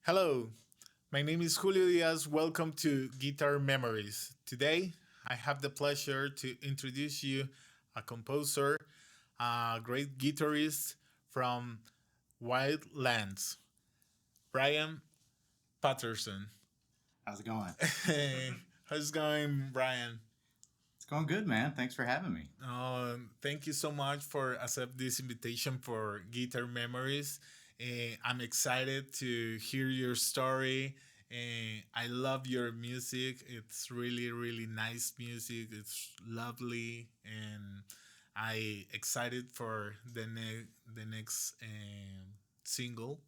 Hello, my name is Julio Diaz. Welcome to Guitar Memories. Today, I have the pleasure to introduce you a composer, a great guitarist from Wildlands, Brian Patterson. How's it going? Hey, how's it going, Brian? It's going good, man. Thanks for having me. Thank you so much for accept this invitation for Guitar Memories. I'm excited to hear your story. I love your music. It's really, really nice music. It's lovely, and I excited for the next single.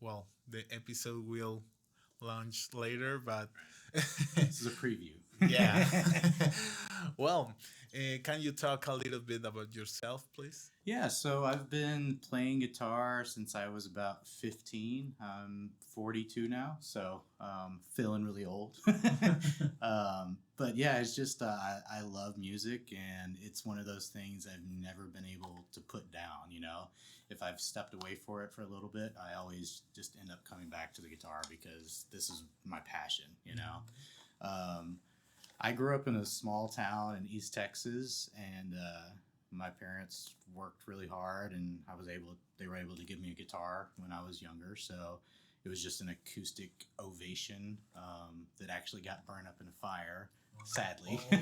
Well, the episode will launch later, but This is a preview. yeah. Well, can you talk a little bit about yourself, please? Yeah, so I've been playing guitar since I was about 15. I'm 42 now, so feeling really old. But yeah, it's just I love music, and it's one of those things I've never been able to put down. If I've stepped away for a little bit, I always just end up coming back to the guitar because this is my passion. Um, I grew up in a small town in East Texas, and my parents worked really hard, and they were able to give me a guitar when I was younger. So it was just an acoustic Ovation that actually got burned up in a fire, sadly. Oh,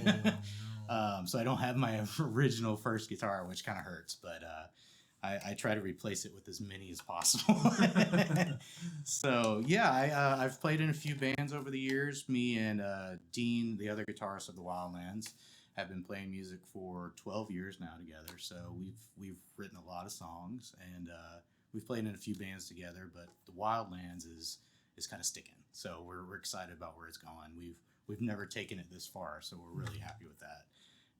no. So I don't have my original first guitar, which kind of hurts, but I try to replace it with as many as possible. So yeah, I've played in a few bands over the years. Me and Dean, the other guitarist of the Wildlands, have been playing music for 12 years now together. So we've written a lot of songs, and we've played in a few bands together. But the Wildlands is kind of sticking. So we're excited about where it's going. We've never taken it this far, so we're really happy with that.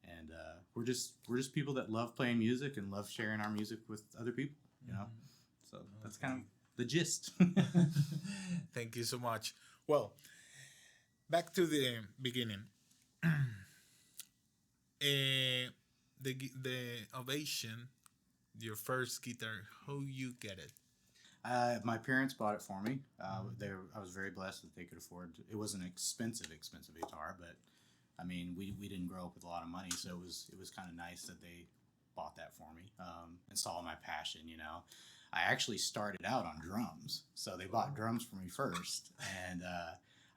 And we're just people that love playing music and love sharing our music with other people. So that's kind of the gist. Thank you so much. Well, back to the beginning. The Ovation, your first guitar, how you get it? My parents bought it for me. I was very blessed that they could afford. It was an expensive guitar, but I mean, we didn't grow up with a lot of money, so it was kind of nice that they bought that for me and saw my passion. I actually started out on drums, so they bought drums for me first, and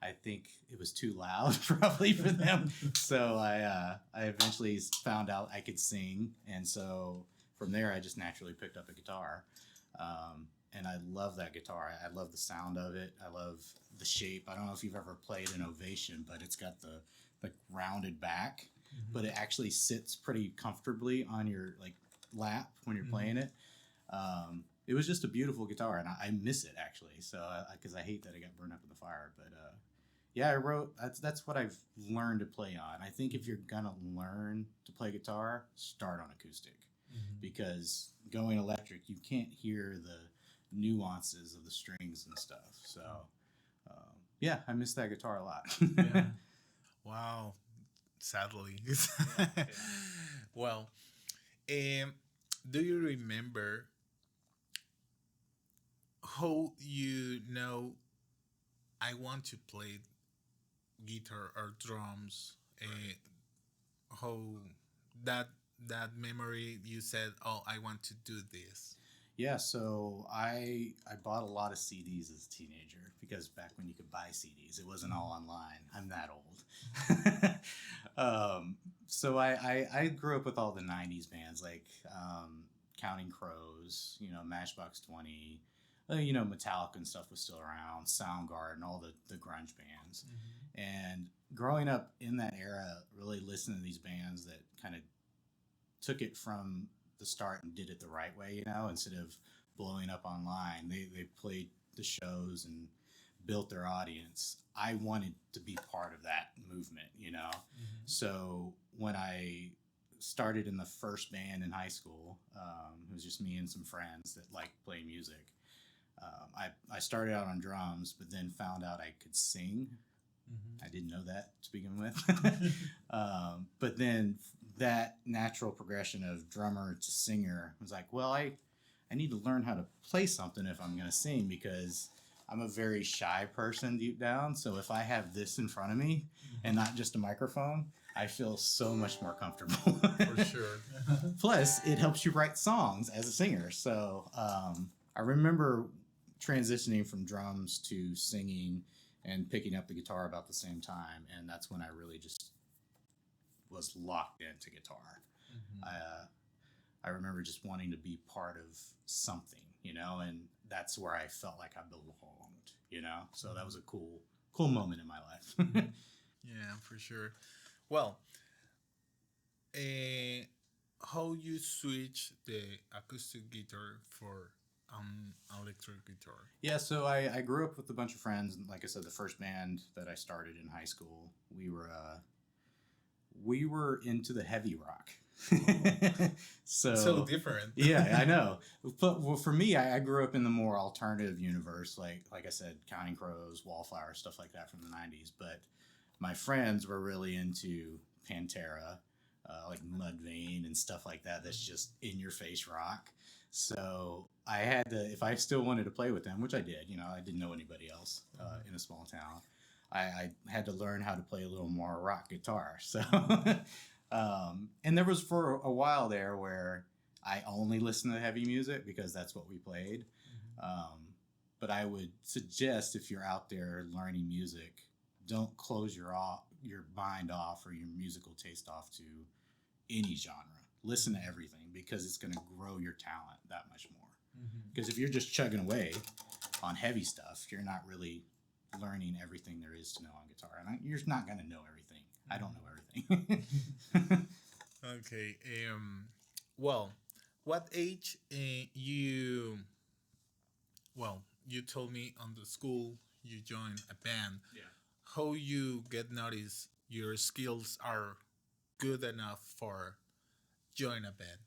I think it was too loud probably for them. So I eventually found out I could sing, and so from there I just naturally picked up a guitar. And I love that guitar. I love the sound of it. I love the shape. I don't know if you've ever played an Ovation, but it's got the rounded back, but it actually sits pretty comfortably on your lap when you're playing it. It was just a beautiful guitar, and I miss it actually. So because I hate that it got burned up in the fire, but yeah, I wrote. That's what I've learned to play on. I think if you're gonna learn to play guitar, start on acoustic, because going electric, you can't hear the nuances of the strings and stuff. So yeah, I miss that guitar a lot. Yeah. Wow. Sadly. Well, do you remember how I want to play guitar or drums? How that memory you said, "Oh, I want to do this." Yeah, so I bought a lot of CDs as a teenager, because back when you could buy CDs, it wasn't all online. I'm that old. So I grew up with all the 90s bands, like Counting Crows, Matchbox 20, Metallica and stuff was still around, Soundgarden, all the grunge bands. And growing up in that era, really listening to these bands that kind of took it from the start and did it the right way, instead of blowing up online. They played the shows and built their audience. I wanted to be part of that movement. So when I started in the first band in high school, it was just me and some friends that liked playing music. I started out on drums, but then found out I could sing. I didn't know that to begin with. But then that natural progression of drummer to singer was like, well, I need to learn how to play something if I'm going to sing, because I'm a very shy person deep down. So if I have this in front of me and not just a microphone, I feel so much more comfortable. For sure. Plus, it helps you write songs as a singer. So I remember transitioning from drums to singing and picking up the guitar about the same time. And that's when I really just was locked into guitar. I remember just wanting to be part of something, you know, and that's where I felt like I belonged, you know. So that was a cool moment in my life. Yeah, for sure. Well, how you switch the acoustic guitar for electric guitar? Yeah, so I grew up with a bunch of friends. Like I said, the first band that I started in high school, we were into the heavy rock. So different. Yeah, I know. But well, for me, I grew up in the more alternative universe, like I said, Counting Crows, Wallflower, stuff like that from the '90s. But my friends were really into Pantera, like Mudvayne and stuff like that. That's just in your face rock. So I had to, if I still wanted to play with them, which I did, you know, I didn't know anybody else in a small town. I had to learn how to play a little more rock guitar. So, and there was for a while there where I only listened to heavy music because that's what we played. But I would suggest if you're out there learning music, don't close your mind off or your musical taste off to any genre. Listen to everything because it's going to grow your talent that much more. Because if you're just chugging away on heavy stuff, you're not really learning everything there is to know on guitar. And you're not going to know everything. I don't know everything. Okay. Well, what age you told me on the school you joined a band. Yeah. How you get noticed your skills are good enough for join a band?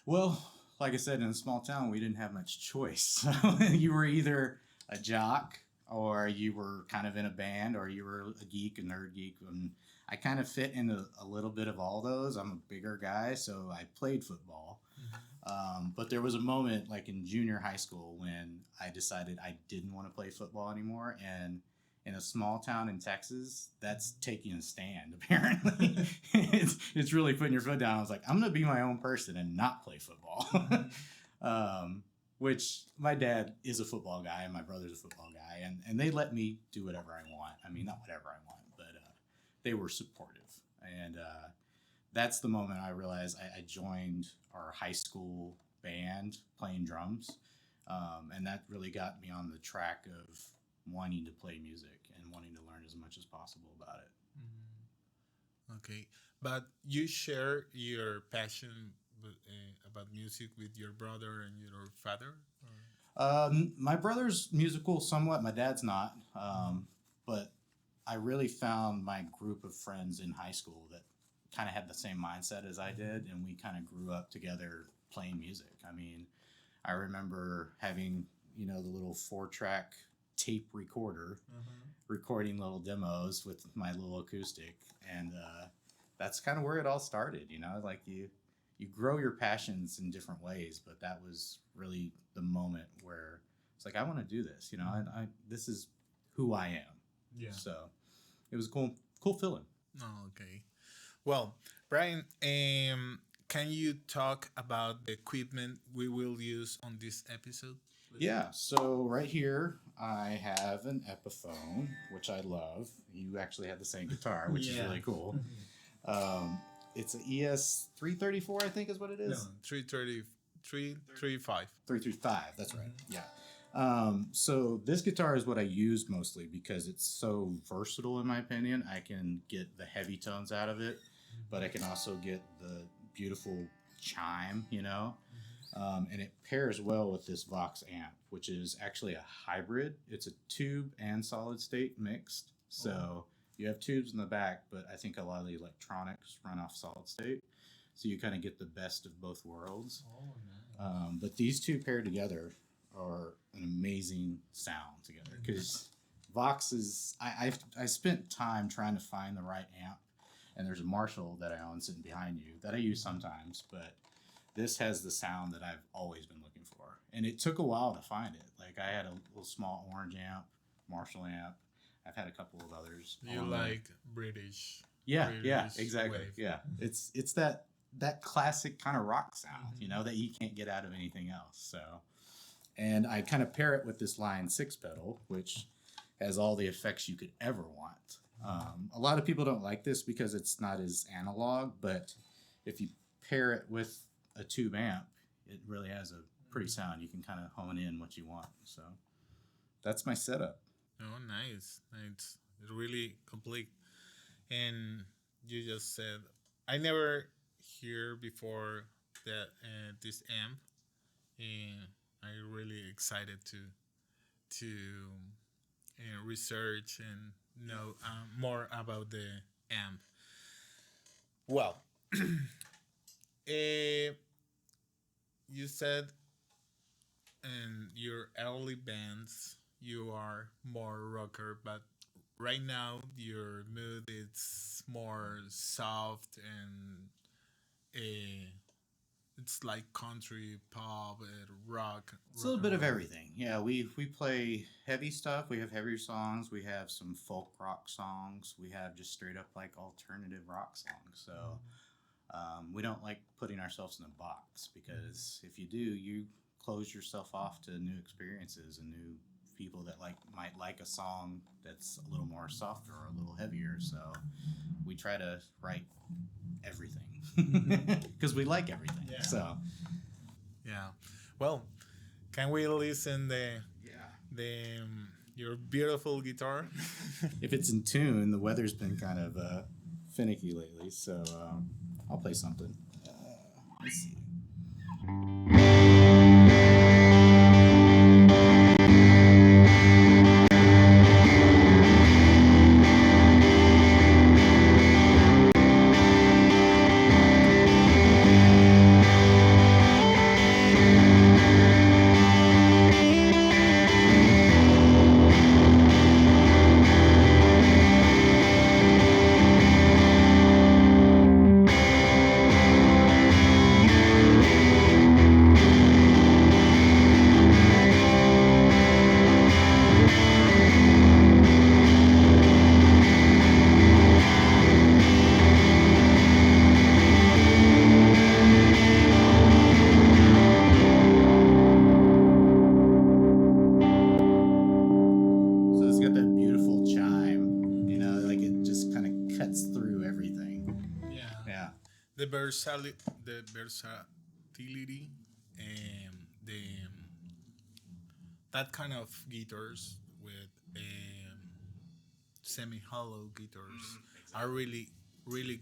Well, like I said, in a small town, we didn't have much choice. So you were either a jock or you were kind of in a band or you were a geek, a nerd geek. And I kind of fit into a little bit of all those. I'm a bigger guy, so I played football. But there was a moment like in junior high school when I decided I didn't want to play football anymore. And in a small town in Texas, that's taking a stand, apparently. it's really putting your foot down. I was like, I'm going to be my own person and not play football. Which my dad is a football guy and my brother's a football guy. And they let me do whatever I want. I mean, not whatever I want, but they were supportive. And that's the moment I realized I joined our high school band playing drums. And that really got me on the track of wanting to play music and wanting to learn as much as possible about it. Okay, but you share your passion about music with your brother and your father? My brother's musical somewhat. My dad's not. But I really found my group of friends in high school that kind of had the same mindset as I did, and we kind of grew up together playing music. I mean, I remember having, you know, the little 4-track tape recorder, recording little demos with my little acoustic, and that's kind of where it all started. You know, like you grow your passions in different ways, but that was really the moment where it's like, I want to do this. You know, I this is who I am. Yeah. So it was cool feeling. Oh, okay. Well, Brian, can you talk about the equipment we will use on this episode? Yeah, so right here I have an Epiphone, which I love. You actually have the same guitar, which is really cool. It's an ES 334, I think is what it is. No, 335. 335, that's right. Yeah. So this guitar is what I use mostly because it's so versatile in my opinion. I can get the heavy tones out of it, but I can also get the beautiful chime, you know. And it pairs well with this Vox amp, which is actually a hybrid. It's a tube and solid state mixed. So you have tubes in the back, but I think a lot of the electronics run off solid state. So you kind of get the best of both worlds. But these two paired together are an amazing sound together because Vox is, I spent time trying to find the right amp, and there's a Marshall that I own sitting behind you that I use sometimes, but this has the sound that I've always been looking for. And it took a while to find it. Like I had a little small orange amp, Marshall amp. I've had a couple of others. You like British? Yeah, British exactly. wave. Yeah, it's that classic kind of rock sound, you know, that you can't get out of anything else. So, and I kind of pair it with this Line 6 pedal, which has all the effects you could ever want. A lot of people don't like this because it's not as analog, but if you pair it with a tube amp, it really has a pretty sound. You can kind of hone in what you want. So that's my setup. Oh, nice. It's really complete. And you just said, I never hear before that this amp, and I'm really excited to research and know more about the amp. Well, you said in your early bands you are more rocker, but right now your mood is more soft and it's like country, pop, and rock. It's a little bit of everything. Yeah, we play heavy stuff. We have heavier songs. We have some folk rock songs. We have just straight up like alternative rock songs. So we don't like putting ourselves in a box, because if you do, you close yourself off to new experiences and new people that might like a song that's a little more softer or a little heavier. So we try to write everything because we like everything. Yeah. So Yeah. Well, can we listen the your beautiful guitar? if it's in tune, the weather's been kind of finicky lately, so I'll play something. Let's see. So it's got that beautiful chime, you know, like it just kind of cuts through everything. Yeah. Yeah. The versatility and the that kind of guitars with semi-hollow guitars are really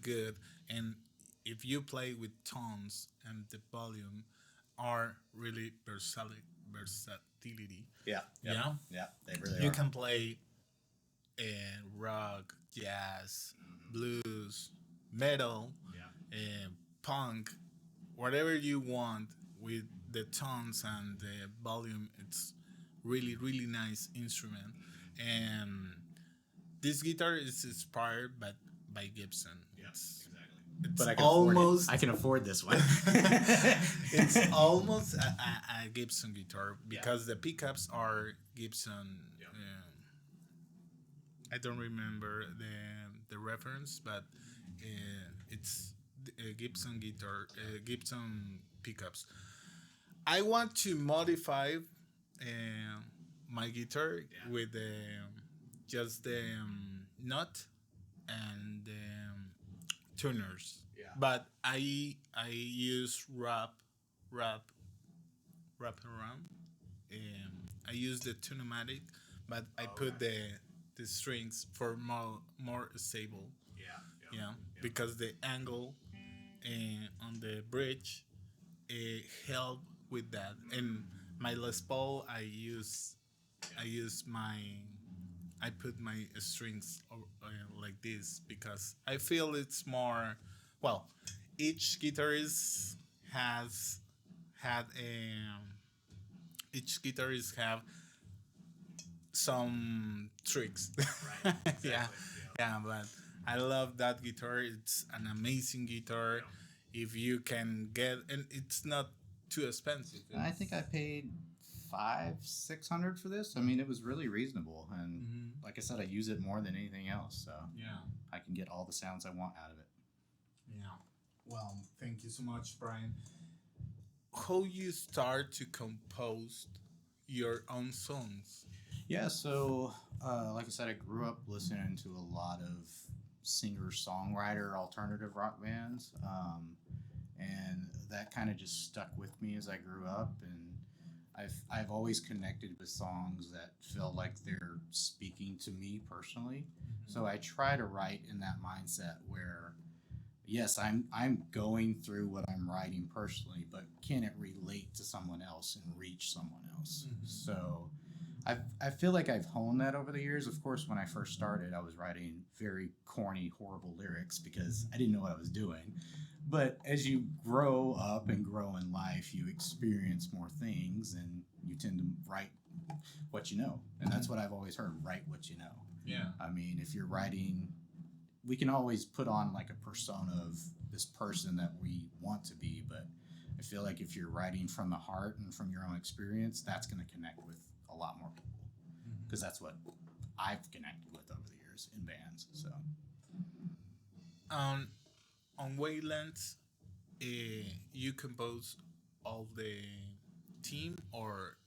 good. And if you play with tones and the volume, are really versatility. Yeah. Yeah. Yeah. They really You are. can play rock, jazz, blues, metal, punk, whatever you want with the tones and the volume. It's really nice instrument. And this guitar is inspired by Gibson. It's But I can afford almost it. I can afford this one. it's almost a Gibson guitar because the pickups are Gibson. I don't remember the reference, but it's a Gibson guitar, Gibson pickups. I want to modify my guitar with just the nut and tuners. Yeah. But I use wrap around. I use the Tunematic, but I put the strings for more stable. Yeah, because the angle on the bridge help with that. And my Les Paul, I put my strings like this because I feel it's more well. Each guitarist has had each guitarist have some tricks. Right. Exactly. Yeah, but I love that guitar. It's an amazing guitar. if you can get, and it's not too expensive. I think I paid 500-600 for this. I mean, it was really reasonable, and like I said, I use it more than anything else, so Yeah. I can get all the sounds I want out of it. Yeah. Well, thank you so much, Brian. How you start to compose your own songs? Yeah, so like I said, I grew up listening to a lot of singer-songwriter alternative rock bands, and that kind of just stuck with me as I grew up. And I've always connected with songs that feel like they're speaking to me personally. So I try to write in that mindset where, yes, I'm going through what I'm writing personally, but can it relate to someone else and reach someone else? So I feel like I've honed that over the years. Of course, when I first started, I was writing very corny, horrible lyrics because I didn't know what I was doing. But as you grow up and grow in life, you experience more things and you tend to write what you know. And that's what I've always heard, write what you know. Yeah. I mean, if you're writing, we can always put on like a persona of this person that we want to be, but I feel like if you're writing from the heart and from your own experience, that's going to connect with a lot more people, because that's what I've connected with over the years in bands. So On Wildlands, you compose all the team or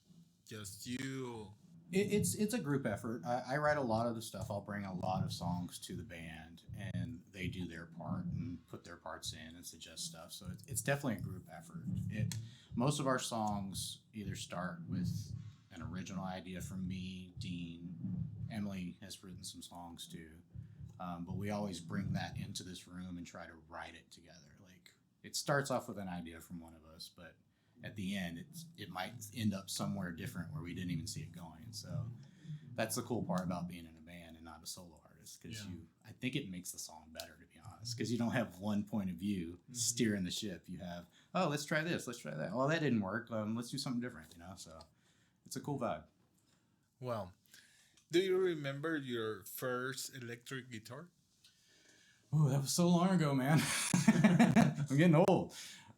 just you? it's a group effort. I write a lot of the stuff. I'll bring a lot of songs to the band, and they do their part and put their parts in and suggest stuff. So it's definitely a group effort. Most of our songs either start with an original idea from me, Dean. Emily has written some songs too, but we always bring that into this room and try to write it together. Like, it starts off with an idea from one of us, but at the end, it might end up somewhere different where we didn't even see it going. So that's the cool part about being in a band and not a solo artist, because I think it makes the song better, to be honest, because you don't have one point of view steering the ship. You have, oh, let's try this, let's try that. Oh, that didn't work. Let's do something different. So it's a cool vibe. Well, do you remember your first electric guitar? Oh, that was so long ago, man. I'm getting old.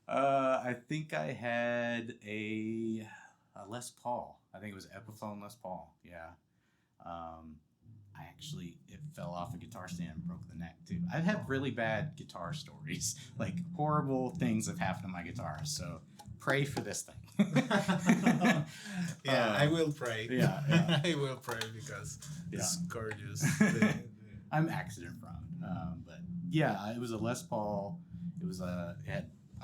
I think I had a Les Paul. I think it was Epiphone Les Paul. Yeah. It fell off a guitar stand and broke the neck too. I have really bad guitar stories. Like, horrible things have happened to my guitar. So pray for this thing. I will pray. Yeah. I will pray because it's gorgeous. I'm accident prone. But yeah, it was a Les Paul. It was I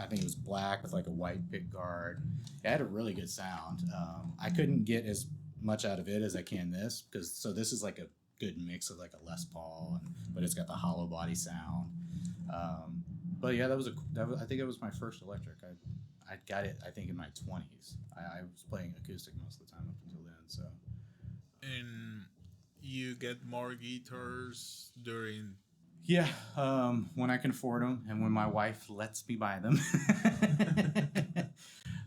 think it was black with like a white pick guard. It had a really good sound. I couldn't get as much out of it as I can this, because this is like a good mix of like a Les Paul, but it's got the hollow body sound. But yeah, I think that was my first electric. I got it, I think, in my 20s. I was playing acoustic most of the time up until then. So. And you get more guitars during. Yeah, when I can afford them and when my wife lets me buy them.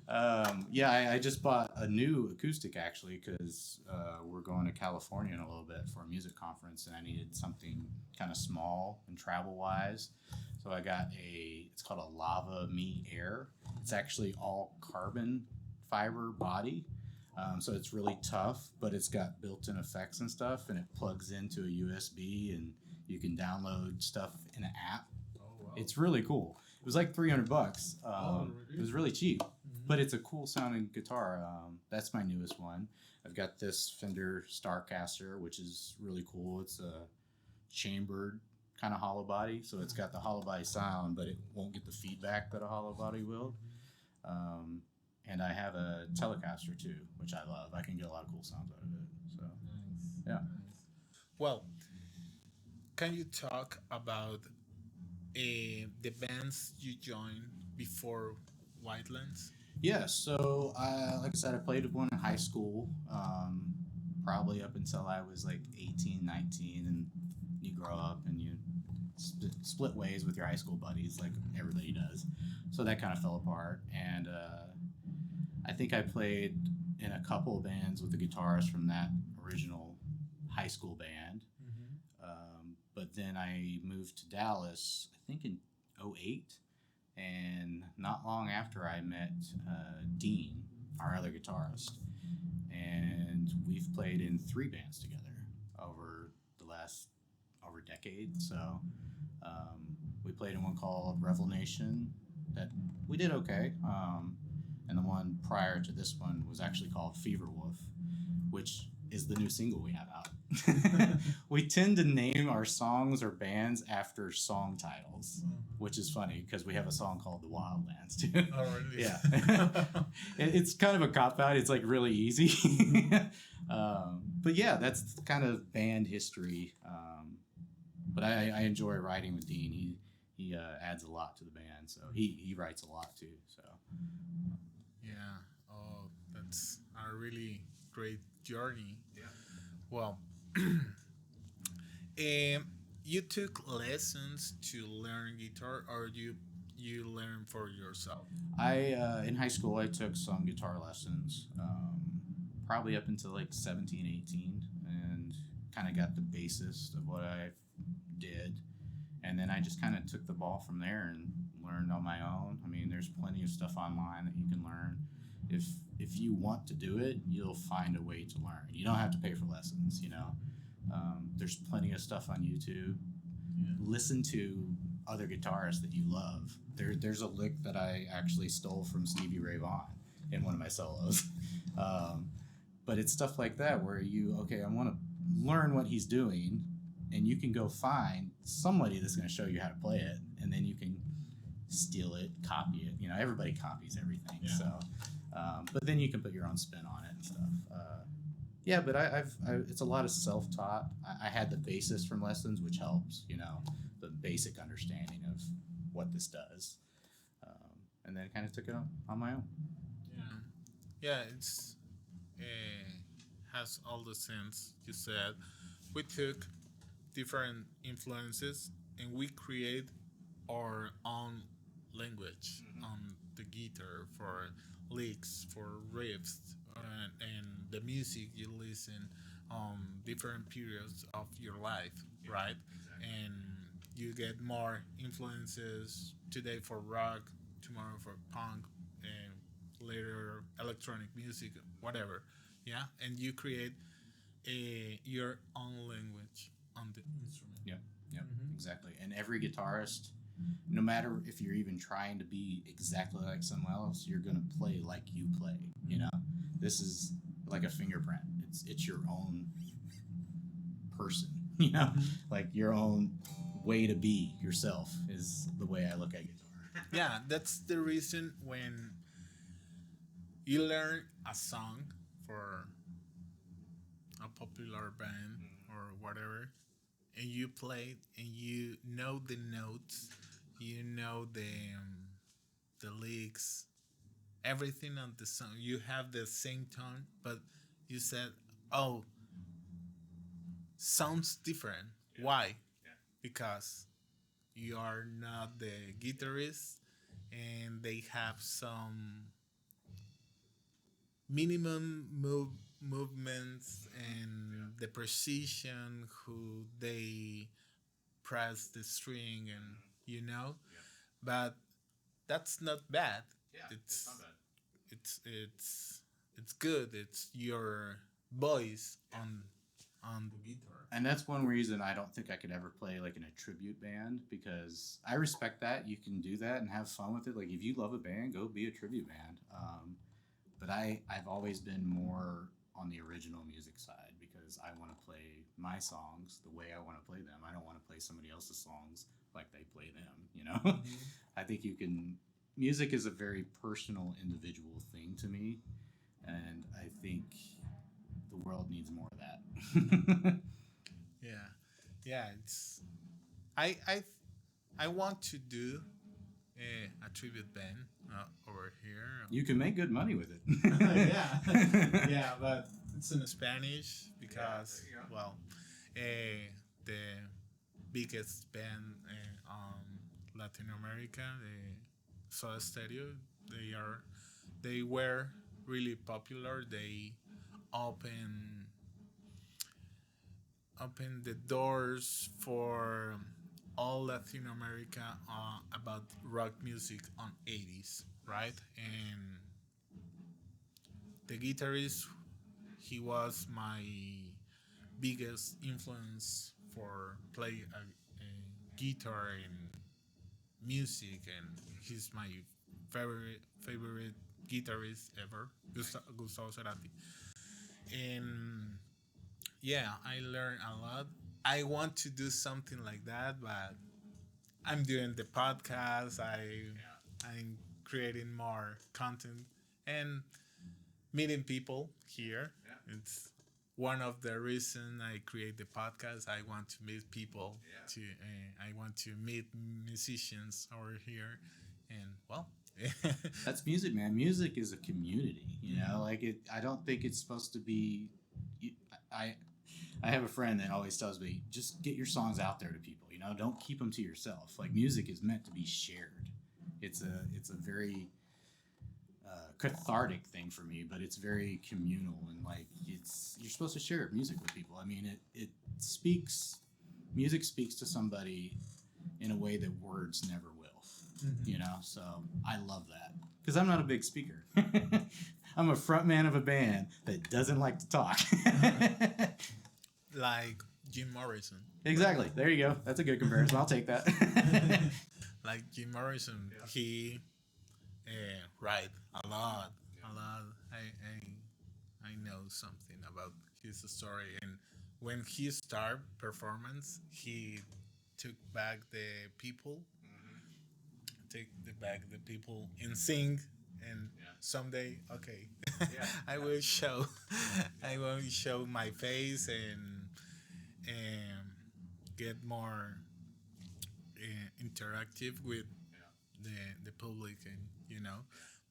I just bought a new acoustic, actually, because we're going to California in a little bit for a music conference, and I needed something kind of small and travel-wise. So I got it's called a Lava Me Air. It's actually all carbon fiber body. So it's really tough, but it's got built-in effects and stuff, and it plugs into a USB, and you can download stuff in an app. Oh, wow. It's really cool. It was like $300. Really? It was really cheap, but it's a cool sounding guitar. That's my newest one. I've got this Fender Starcaster, which is really cool. It's a chambered kind of hollow body, so it's got the hollow body sound, but it won't get the feedback that a hollow body will. And I have a Telecaster too, which I love. I can get a lot of cool sounds out of it. So, yeah. Well, can you talk about the bands you joined before Wildlands? Yeah, so like I said, I played with one in high school, probably up until I was like 18, 19, and you grow up and you split ways with your high school buddies, like everybody does. So that kind of fell apart, and I think I played in a couple of bands with the guitarist from that original high school band. But then I moved to Dallas, I think in 2008, And not long after, I met Dean, our other guitarist, and we've played in three bands together over the last over a decade. So we played in one called Revel Nation that we did okay, and the one prior to this one was actually called Fever Wolf, which is the new single we have out. We tend to name our songs or bands after song titles, which is funny because we have a song called The Wildlands too. Oh, really? Yeah. It's kind of a cop out. It's like really easy. But yeah, that's kind of band history. But I enjoy writing with Dean. He adds a lot to the band, so he writes a lot too. So Yeah. Oh, that's a really great journey. yeah. Well, you took lessons to learn guitar, or you learn for yourself? I in high school I took some guitar lessons, probably up until like 17, 18, and kind of got the basis of what I did. And then I just kind of took the ball from there and learned on my own. I mean, there's plenty of stuff online that you can learn. If you want to do it, you'll find a way to learn. You don't have to pay for lessons, you know. There's plenty of stuff on YouTube. Yeah. Listen to other guitarists that you love. There's a lick that I actually stole from Stevie Ray Vaughan in one of my solos. But it's stuff like that where I want to learn what he's doing, and you can go find somebody that's going to show you how to play it, and then you can steal it, copy it. You know, everybody copies everything. Yeah. So, but then you can put your own spin on it and stuff. Yeah, but I've it's a lot of self-taught. I had the basis from lessons, which helps, you know, the basic understanding of what this does, and then kind of took it on my own. Yeah. Yeah, it's has all the sense you said. We took different influences and we create our own language on the guitar for licks, for riffs, and the music you listen different periods of your life, right? Exactly. And you get more influences today for rock, tomorrow for punk, and later electronic music, whatever. Yeah, and you create your own language on the instrument. Yeah, yeah, exactly. And every guitarist, no matter if you're even trying to be exactly like someone else, you're gonna play like you play. You know, this is like a fingerprint. It's your own person. You know, like your own way to be yourself is the way I look at guitar. Yeah, that's the reason when you learn a song for a popular band or whatever, and you play it and you know the notes, you know the licks, everything on the song. You have the same tone, but you said, "Oh, sounds different." Yeah. Why? Yeah. Because you are not the guitarist, and they have some minimum movements and the precision who they press the string, and you know, but that's not bad. Yeah, it's not bad. it's good. It's your voice on the guitar. And that's one reason I don't think I could ever play like in a tribute band, because I respect that. You can do that and have fun with it. Like if you love a band, go be a tribute band. But I've always been more on the original music side because I want to play my songs the way I want to play them. I don't want to play somebody else's songs like they play them, you know? I think music is a very personal, individual thing to me. And I think the world needs more of that. Yeah, yeah. It's I want to do a tribute band over here. You can make good money with it. Yeah, yeah, but it's in Spanish because there you go. well, the biggest band Latin America, the Soda Stereo, they were really popular. They open the doors for all Latin America about rock music on 80s, right? And the guitarist, he was my biggest influence for play a guitar and music, and he's my favorite guitarist ever, Gustavo Cerati. And yeah, I learned a lot. I want to do something like that, but I'm doing the podcast. I'm creating more content and meeting people here. It's one of the reason I create the podcast. I want to meet people. To I want to meet musicians over here, and well, That's music, man. Music is a community, you know. Like it, I don't think it's supposed to be. I, I have a friend that always tells me, just get your songs out there to people. You know, don't keep them to yourself. Like music is meant to be shared. It's a very cathartic thing for me, but it's very communal and like you're supposed to share music with people. I mean, it speaks. Music speaks to somebody in a way that words never will. You know, so I love that because I'm not a big speaker. I'm a front man of a band that doesn't like to talk. Like Jim Morrison. Exactly. There you go. That's a good comparison. I'll take that. Like Jim Morrison, he write a lot. I know something about his story, and when he started performance, he took back the people, and sing. And someday, okay, I will show, I will show my face and get more interactive with the public, and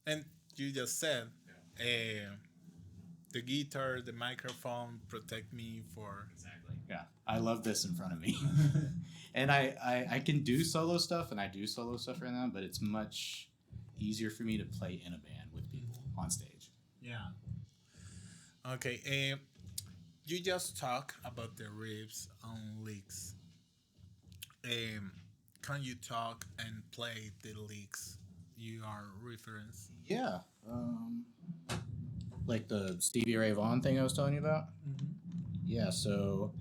and you just said the guitar, the microphone protect me for Yeah, I love this in front of me. And I can do solo stuff, and I do solo stuff right now, but it's much easier for me to play in a band with people on stage. yeah. Okay, you just talk about the riffs on licks. Can you talk and play the licks you are reference? Yeah. Like the Stevie Ray Vaughan thing I was telling you about? Yeah, so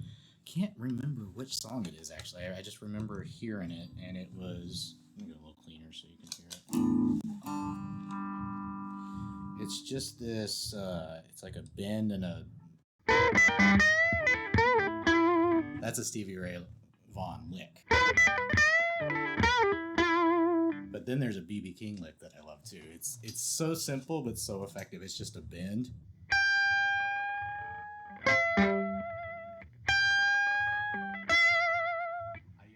can't remember which song it is actually. I just remember hearing it, and it was. Let me get a little cleaner so you can hear it. It's just this. It's like a bend and a. That's a Stevie Ray Vaughan lick. But then there's a BB King lick that I love too. It's so simple but so effective. It's just a bend.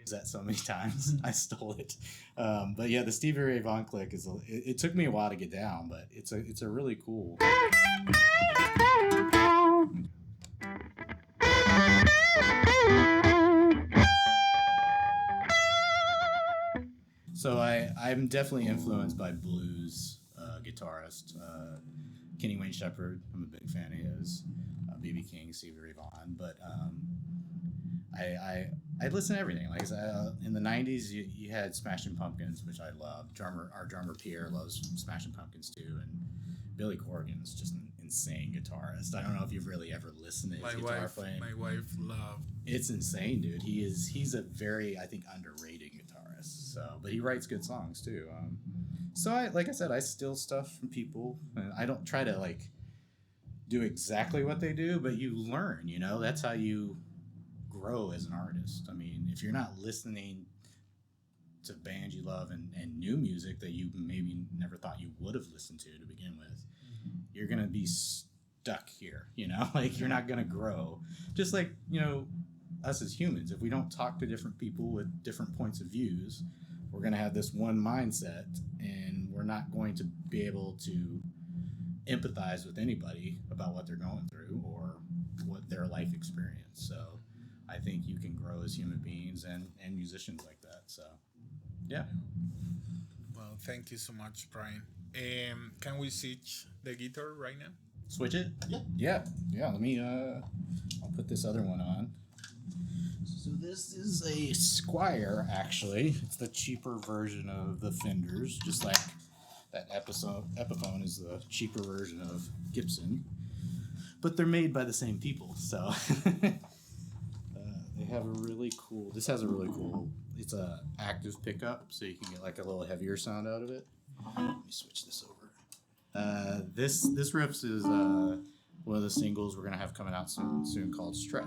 That so many times. I stole it. But yeah, the Stevie Ray Vaughan click is it took me a while to get down, but it's a really cool. So I'm definitely influenced by blues guitarist Kenny Wayne Shepherd. I'm a big fan of his. B.B. King, Stevie Ray Vaughan, but I listen to everything. Like I said, in the '90s, you had Smashing Pumpkins, which I love. Our drummer Pierre loves Smashing Pumpkins too, and Billy Corgan's just an insane guitarist. I don't know if you've really ever listened to his guitar playing. My wife loved. It's insane, dude. He's a very, I think, underrated guitarist. So, but he writes good songs too. So like I said, I steal stuff from people, and I don't try to like do exactly what they do, but you learn. You know, that's how you grow as an artist. I mean, if you're not listening to bands you love and new music that you maybe never thought you would have listened to begin with, you're gonna be stuck here, you know. Like you're not gonna grow. Just like, you know, us as humans, if we don't talk to different people with different points of views, we're gonna have this one mindset, and we're not going to be able to empathize with anybody about what they're going through or what their life experience. So I think you can grow as human beings and musicians like that. So, yeah. Well, thank you so much, Brian. Can we switch the guitar right now? Switch it? Yeah. Let me, I'll put this other one on. So this is a Squire, actually. It's the cheaper version of the Fenders, just like that Epiphone is the cheaper version of Gibson. But they're made by the same people, so they have a really cool. This has a really cool. It's a active pickup, so you can get like a little heavier sound out of it. Let me switch this over. This riffs is one of the singles we're gonna have coming out soon called Strut.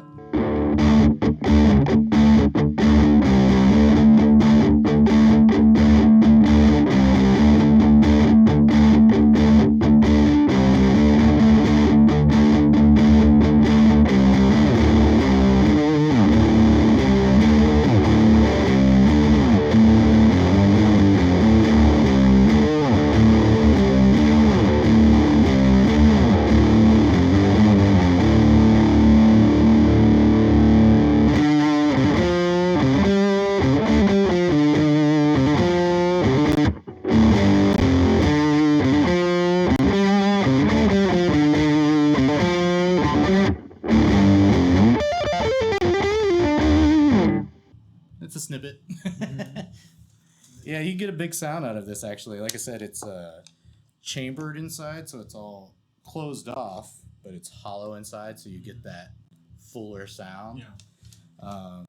It's a snippet. Yeah, you get a big sound out of this, actually. Like I said, it's chambered inside, so it's all closed off, but it's hollow inside, so you get that fuller sound. Yeah.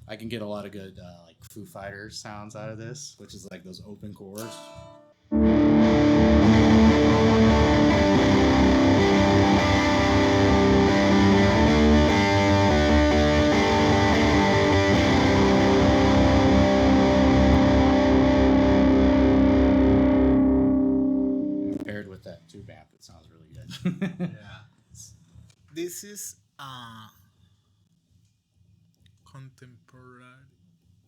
I can get a lot of good like Foo Fighters sounds out of this, which is like those open chords. Paired with that tube amp, it sounds really good. Yeah. This is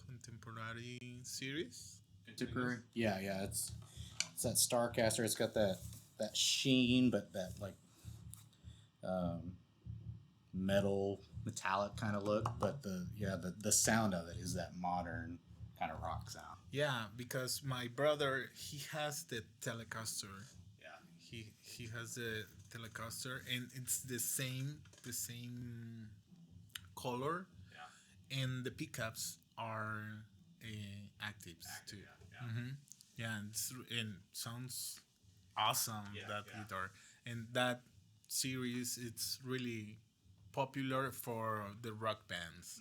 contemporary series. Contemporary. Yeah, it's that Starcaster. It's got that sheen, but that like metallic kind of look. But the sound of it is that modern kind of rock sound. Yeah, because my brother, he has the Telecaster. Yeah. He has the Telecaster, and it's the same color, and the pickups are actives too. Yeah. Mm-hmm. Yeah, and sounds awesome, that guitar, and that series. It's really popular for the rock bands.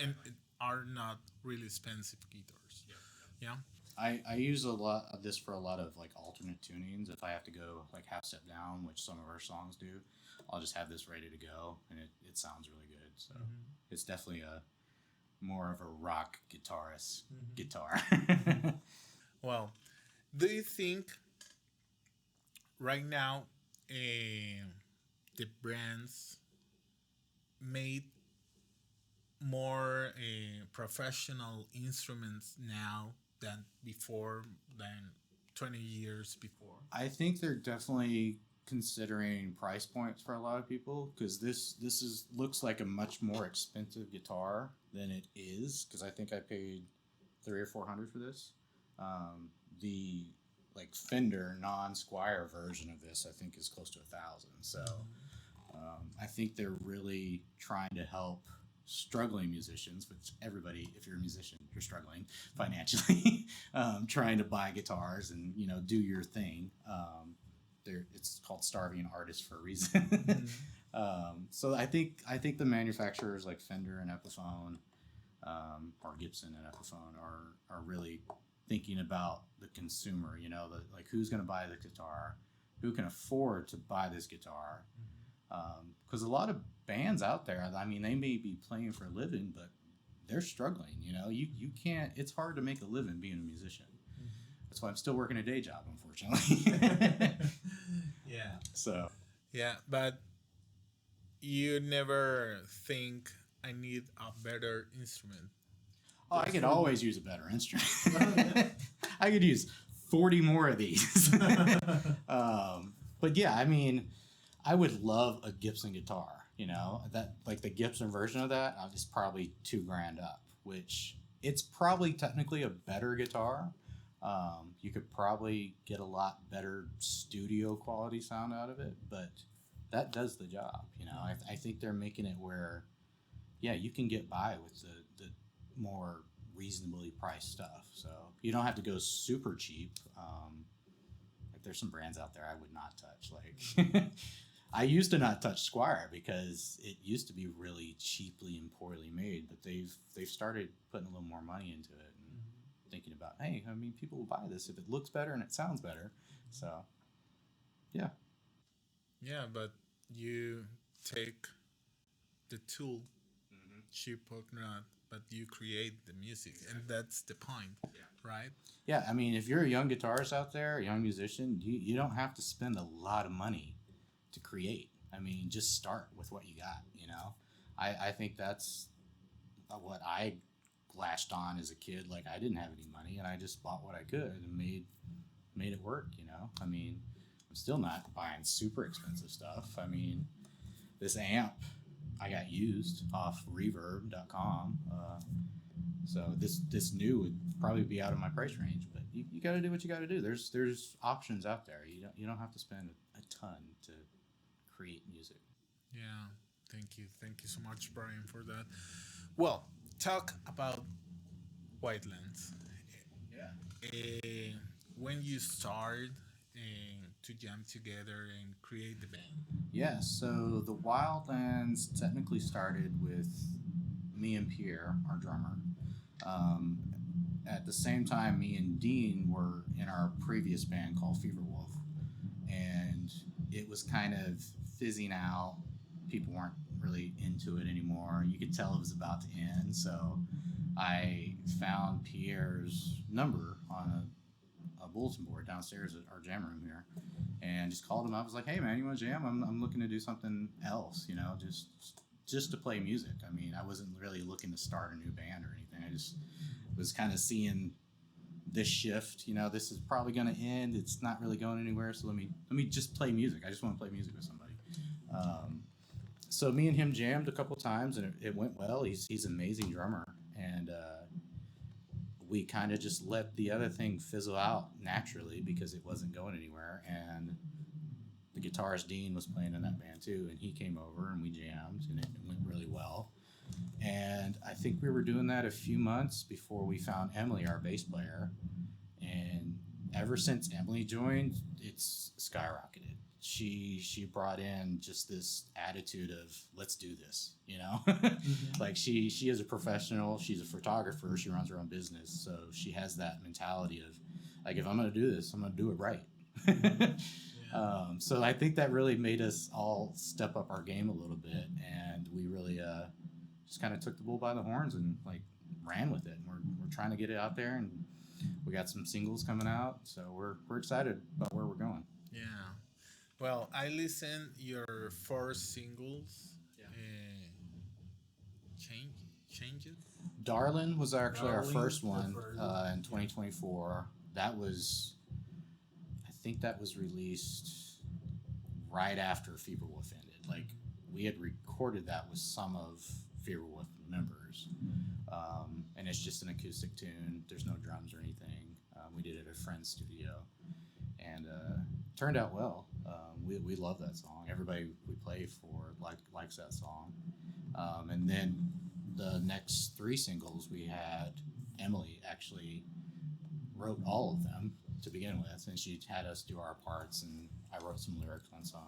And it are not really expensive guitars. Yeah. I use a lot of this for a lot of like alternate tunings. If I have to go like half step down, which some of our songs do, I'll just have this ready to go, and it sounds really good. So it's definitely more of a rock guitarist guitar. Well, do you think right now the brands made more professional instruments now than 20 years before? I think they're definitely considering price points for a lot of people, because this looks like a much more expensive guitar than it is, because I think I paid $300 or $400 for this. The like Fender non-Squire version of this I think is close to $1,000. So I think they're really trying to help struggling musicians, which everybody, if you're a musician, you're struggling financially, trying to buy guitars and do your thing. It's called starving artists for a reason. So I think the manufacturers like Fender and Epiphone, or Gibson and Epiphone, are really thinking about the consumer. Like who's going to buy the guitar, who can afford to buy this guitar. Because a lot of bands out there, I mean, they may be playing for a living, but they're struggling. You can't. It's hard to make a living being a musician. That's why I'm still working a day job, unfortunately. Yeah. So. Yeah, but you never think I need a better instrument. Oh, I could always use a better instrument. I could use 40 more of these. But yeah, I mean, I would love a Gibson guitar. That like the Gibson version of that is probably $2,000 up, which it's probably technically a better guitar. You could probably get a lot better studio quality sound out of it, but that does the job. I think they're making it where, yeah, you can get by with more reasonably priced stuff. So you don't have to go super cheap. Like there's some brands out there I would not touch. Like I used to not touch Squire because it used to be really cheaply and poorly made, but they've started putting a little more money into it and thinking about, hey, I mean, people will buy this if it looks better and it sounds better. So yeah. Yeah, but you take the tool, cheap or not, but you create the music, and that's the point, right? Yeah, I mean, if you're a young guitarist out there, a young musician, you don't have to spend a lot of money to create. I mean, just start with what you got, you know? I think that's what I latched on as a kid. Like, I didn't have any money, and I just bought what I could and made it work, you know? I mean, I'm still not buying super expensive stuff. I mean, this amp I got used off reverb.com. So this new would probably be out of my price range, but you got to do what you got to do. There's options out there. You don't have to spend a ton to create music. Yeah, thank you so much, Brian, for that. Well, talk about Wildlands. When you start to jam together and create the band. Yeah, so the Wildlands technically started with me and Pierre, our drummer. At the same time, me and Dean were in our previous band called Fever Wolf, and it was kind of fizzing out. People weren't really into it anymore. You could tell it was about to end, so I found Pierre's number on a bulletin board downstairs at our jam room here, and just called him up. I was like, "Hey man, you want to jam? I'm looking to do something else, you know, just to play music. I mean, I wasn't really looking to start a new band or anything. I just was kind of seeing this shift. You know, this is probably going to end. It's not really going anywhere. So let me just play music. I just want to play music with somebody." So me and him jammed a couple times, and it went well. He's an amazing drummer, and we kind of just let the other thing fizzle out naturally because it wasn't going anywhere. And the guitarist Dean was playing in that band too, and he came over and we jammed, and it went really well. And I think we were doing that a few months before we found Emily, our bass player. And ever since Emily joined, it's skyrocketed. She brought in just this attitude of let's do this, you know. Like she is a professional. She's a photographer. She runs her own business, so she has that mentality of like, if I'm gonna do this, I'm gonna do it right. So I think that really made us all step up our game a little bit, and we really just kind of took the bull by the horns and like ran with it. And we're trying to get it out there, and we got some singles coming out, so we're excited about where we're going. Yeah. Well, I listened your first singles. Changes. Darlin was actually our Darlin, first the one first in 2024. I think that was released right after Fever Wolf ended. Like we had recorded that with some of Fever Wolf members, and it's just an acoustic tune. There's no drums or anything. We did it at a friend's studio, and turned out well. We love that song. Everybody we play for likes that song. And then the next three singles we had, Emily actually wrote all of them to begin with, and she had us do our parts, and I wrote some lyrics on some.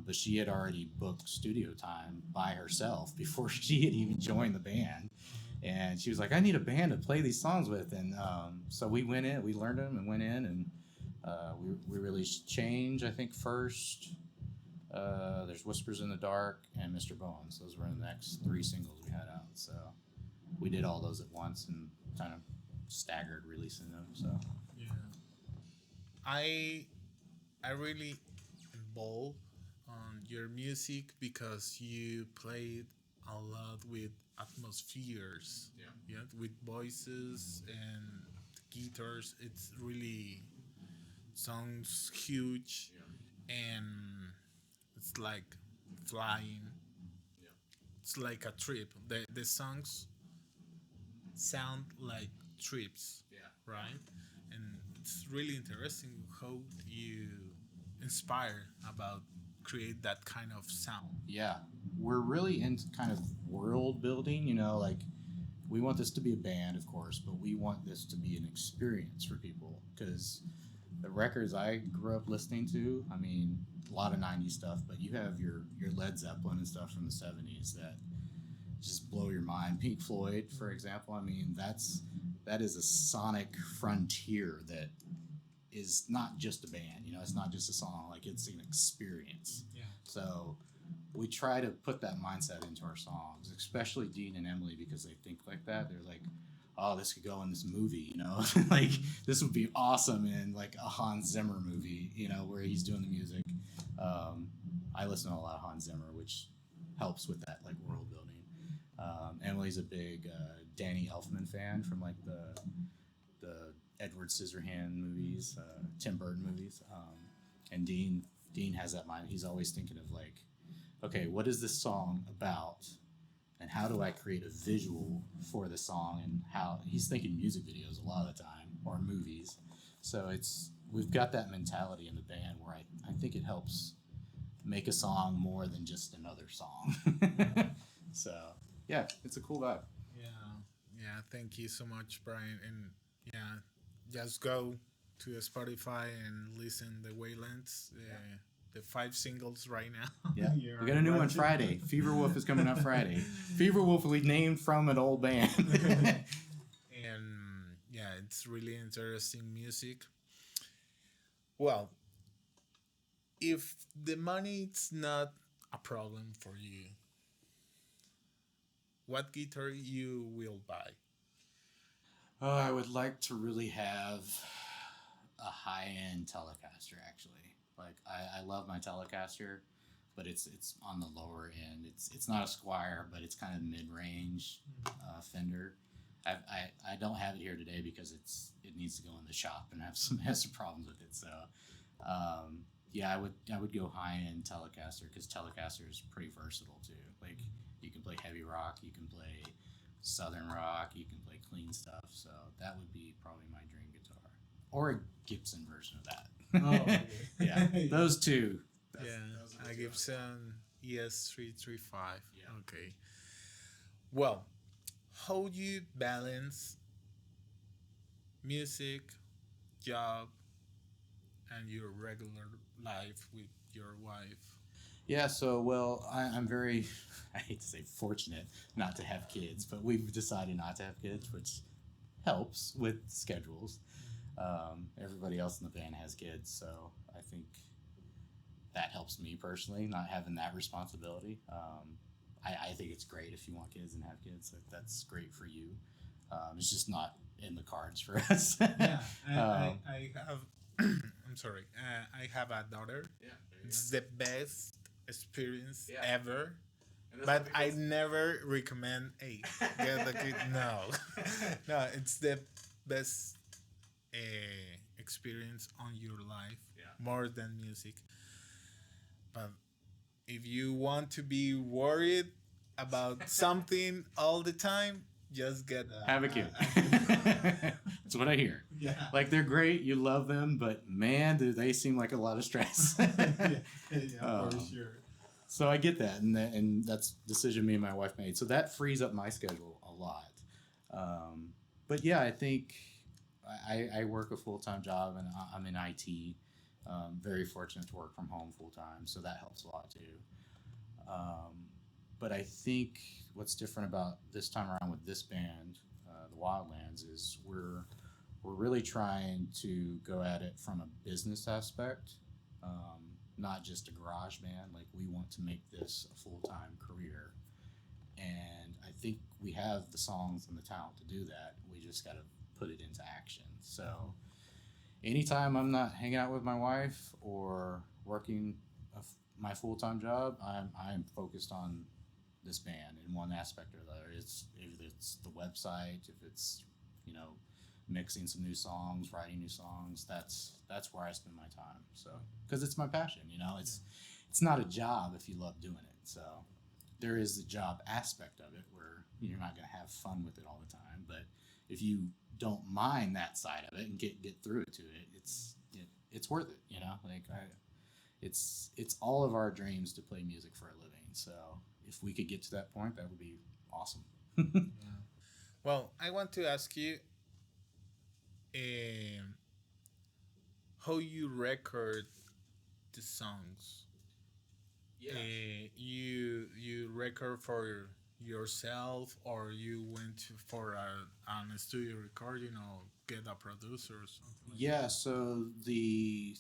But she had already booked studio time by herself before she had even joined the band. And she was like, I need a band to play these songs with. And so we went in, we learned them and went in, and we released Change, I think, first. There's Whispers in the Dark and Mr. Bones. Those were the next three singles we had out. So we did all those at once and kind of staggered releasing them. So Yeah. I really involved on your music because you played a lot with atmospheres. Yeah, with voices and guitars. It's really sounds huge, and it's like flying. It's like a trip. The songs sound like trips, right? And it's really interesting how you inspire about create that kind of sound. yeah, we're really into kind of world building, you know, like we want this to be a band, of course, but we want this to be an experience for people, because the records I grew up listening to, I mean, a lot of 90s stuff, but you have your Led Zeppelin and stuff from the 70s that just blow your mind. Pink Floyd, for example, I mean, that is a sonic frontier that is not just a band, you know, it's not just a song, like it's an experience. Yeah. So we try to put that mindset into our songs, especially Dean and Emily, because they think like that. They're like, oh, this could go in this movie, you know, like this would be awesome in like a Hans Zimmer movie, you know, where he's doing the music. I listen to a lot of Hans Zimmer, which helps with that like world building. Emily's a big Danny Elfman fan from like the Edward Scissorhand movies, Tim Burton movies, and Dean has that mind. He's always thinking of like, okay, what is this song about, and how do I create a visual for the song? And how he's thinking music videos a lot of the time, or movies. So we've got that mentality in the band where I think it helps make a song more than just another song. So yeah, it's a cool vibe. Yeah, thank you so much, Brian. And yeah, just go to Spotify and listen the Wildlands, the 5 singles right now. Yeah, we got a new one Friday. Fever Wolf is coming out Friday. Fever Wolf was named from an old band. And yeah, it's really interesting music. Well, if the money is not a problem for you, what guitar you will buy? Oh, I would like to really have a high-end Telecaster, actually. Like, I love my Telecaster, but it's on the lower end. It's not a Squire, but it's kind of mid-range Fender. I don't have it here today because it needs to go in the shop and has some problems with it. So, yeah, I would go high-end Telecaster, because Telecaster is pretty versatile too. Like, you can play heavy rock, you can play southern rock, you can play clean stuff. So that would be probably my dream guitar, or a Gibson version of that. Oh, okay. Yeah, those two. A Gibson ES335. Yeah. Okay. Well, how do you balance music, job, and your regular life with your wife? Yeah, so, well, I'm very, I hate to say fortunate not to have kids, but we've decided not to have kids, which helps with schedules. Everybody else in the band has kids, so I think that helps me personally, not having that responsibility. I think it's great if you want kids and have kids. That's great for you. It's just not in the cards for us. Yeah, I have. I'm sorry. I have a daughter. Yeah, it's the best experience Yeah. ever. But I never recommend get a kid. No, no, it's the best experience on your life, more than music. But if you want to be worried about something all the time, just have a kid. That's what I hear. Yeah. Like, they're great, you love them, but man, do they seem like a lot of stress. For sure. So I get that, and that's a decision me and my wife made. So that frees up my schedule a lot. But yeah, I think I work a full-time job, and I'm in IT. Very fortunate to work from home full-time, so that helps a lot too. But I think what's different about this time around with this band, the Wildlands, is we're really trying to go at it from a business aspect. Not just a garage band. Like, we want to make this a full-time career, and I think we have the songs and the talent to do that. We just got to put it into action. So anytime I'm not hanging out with my wife or working my full-time job, I'm focused on this band in one aspect or the other. If it's the website, if it's, you know, mixing some new songs, writing new songs, that's where I spend my time. So, because it's my passion, you know, it's not a job if you love doing it. So there is the job aspect of it where you're not going to have fun with it all the time, but if you don't mind that side of it and get through it to it, it's worth it, you know. Like, it's all of our dreams to play music for a living. So if we could get to that point, that would be awesome. Yeah. Well, I want to ask you um, how you record the songs. Yeah. You record for yourself, or you went for a studio recording, or get a producer or something like Yeah, so the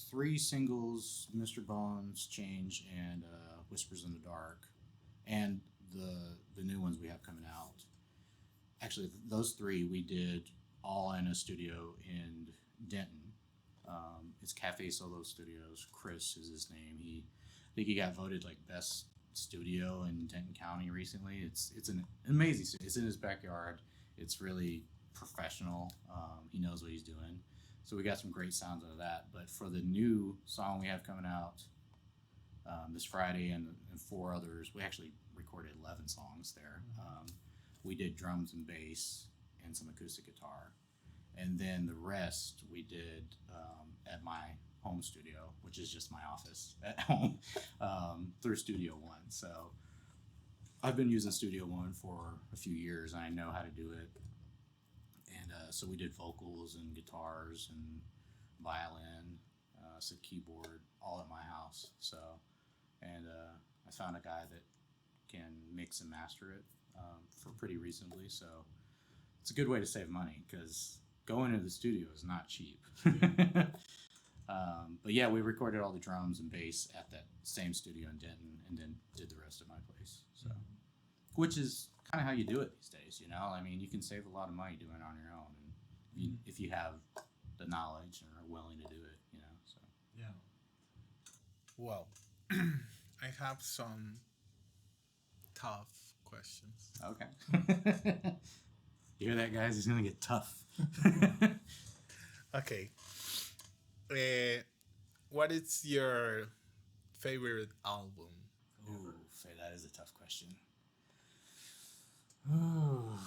three singles, Mr. Bones, Change, and Whispers in the Dark, and the new ones we have coming out. Actually, those three we did all in a studio in Denton. It's Cafe Solo Studios. Chris is his name. I think he got voted like best studio in Denton County recently. It's an amazing studio. It's in his backyard. It's really professional. He knows what he's doing. So we got some great sounds out of that. But for the new song we have coming out this Friday and four others, we actually recorded 11 songs there. We did drums and bass and some acoustic guitar. And then the rest we did at my home studio, which is just my office at home, through Studio One. So I've been using Studio One for a few years, and I know how to do it. And so we did vocals and guitars and violin, some keyboard, all at my house. So, and I found a guy that can mix and master it for pretty recently. So it's a good way to save money because going to the studio is not cheap. But yeah, we recorded all the drums and bass at that same studio in Denton, and then did the rest at my place. So, which is kind of how you do it these days, you know. I mean, you can save a lot of money doing it on your own, and if you have the knowledge and are willing to do it, you know. So yeah. Well, I have some tough questions. okay. You hear that, guys? It's gonna get tough. Okay. What is your favorite album? Ooh, that is a tough question. Oh,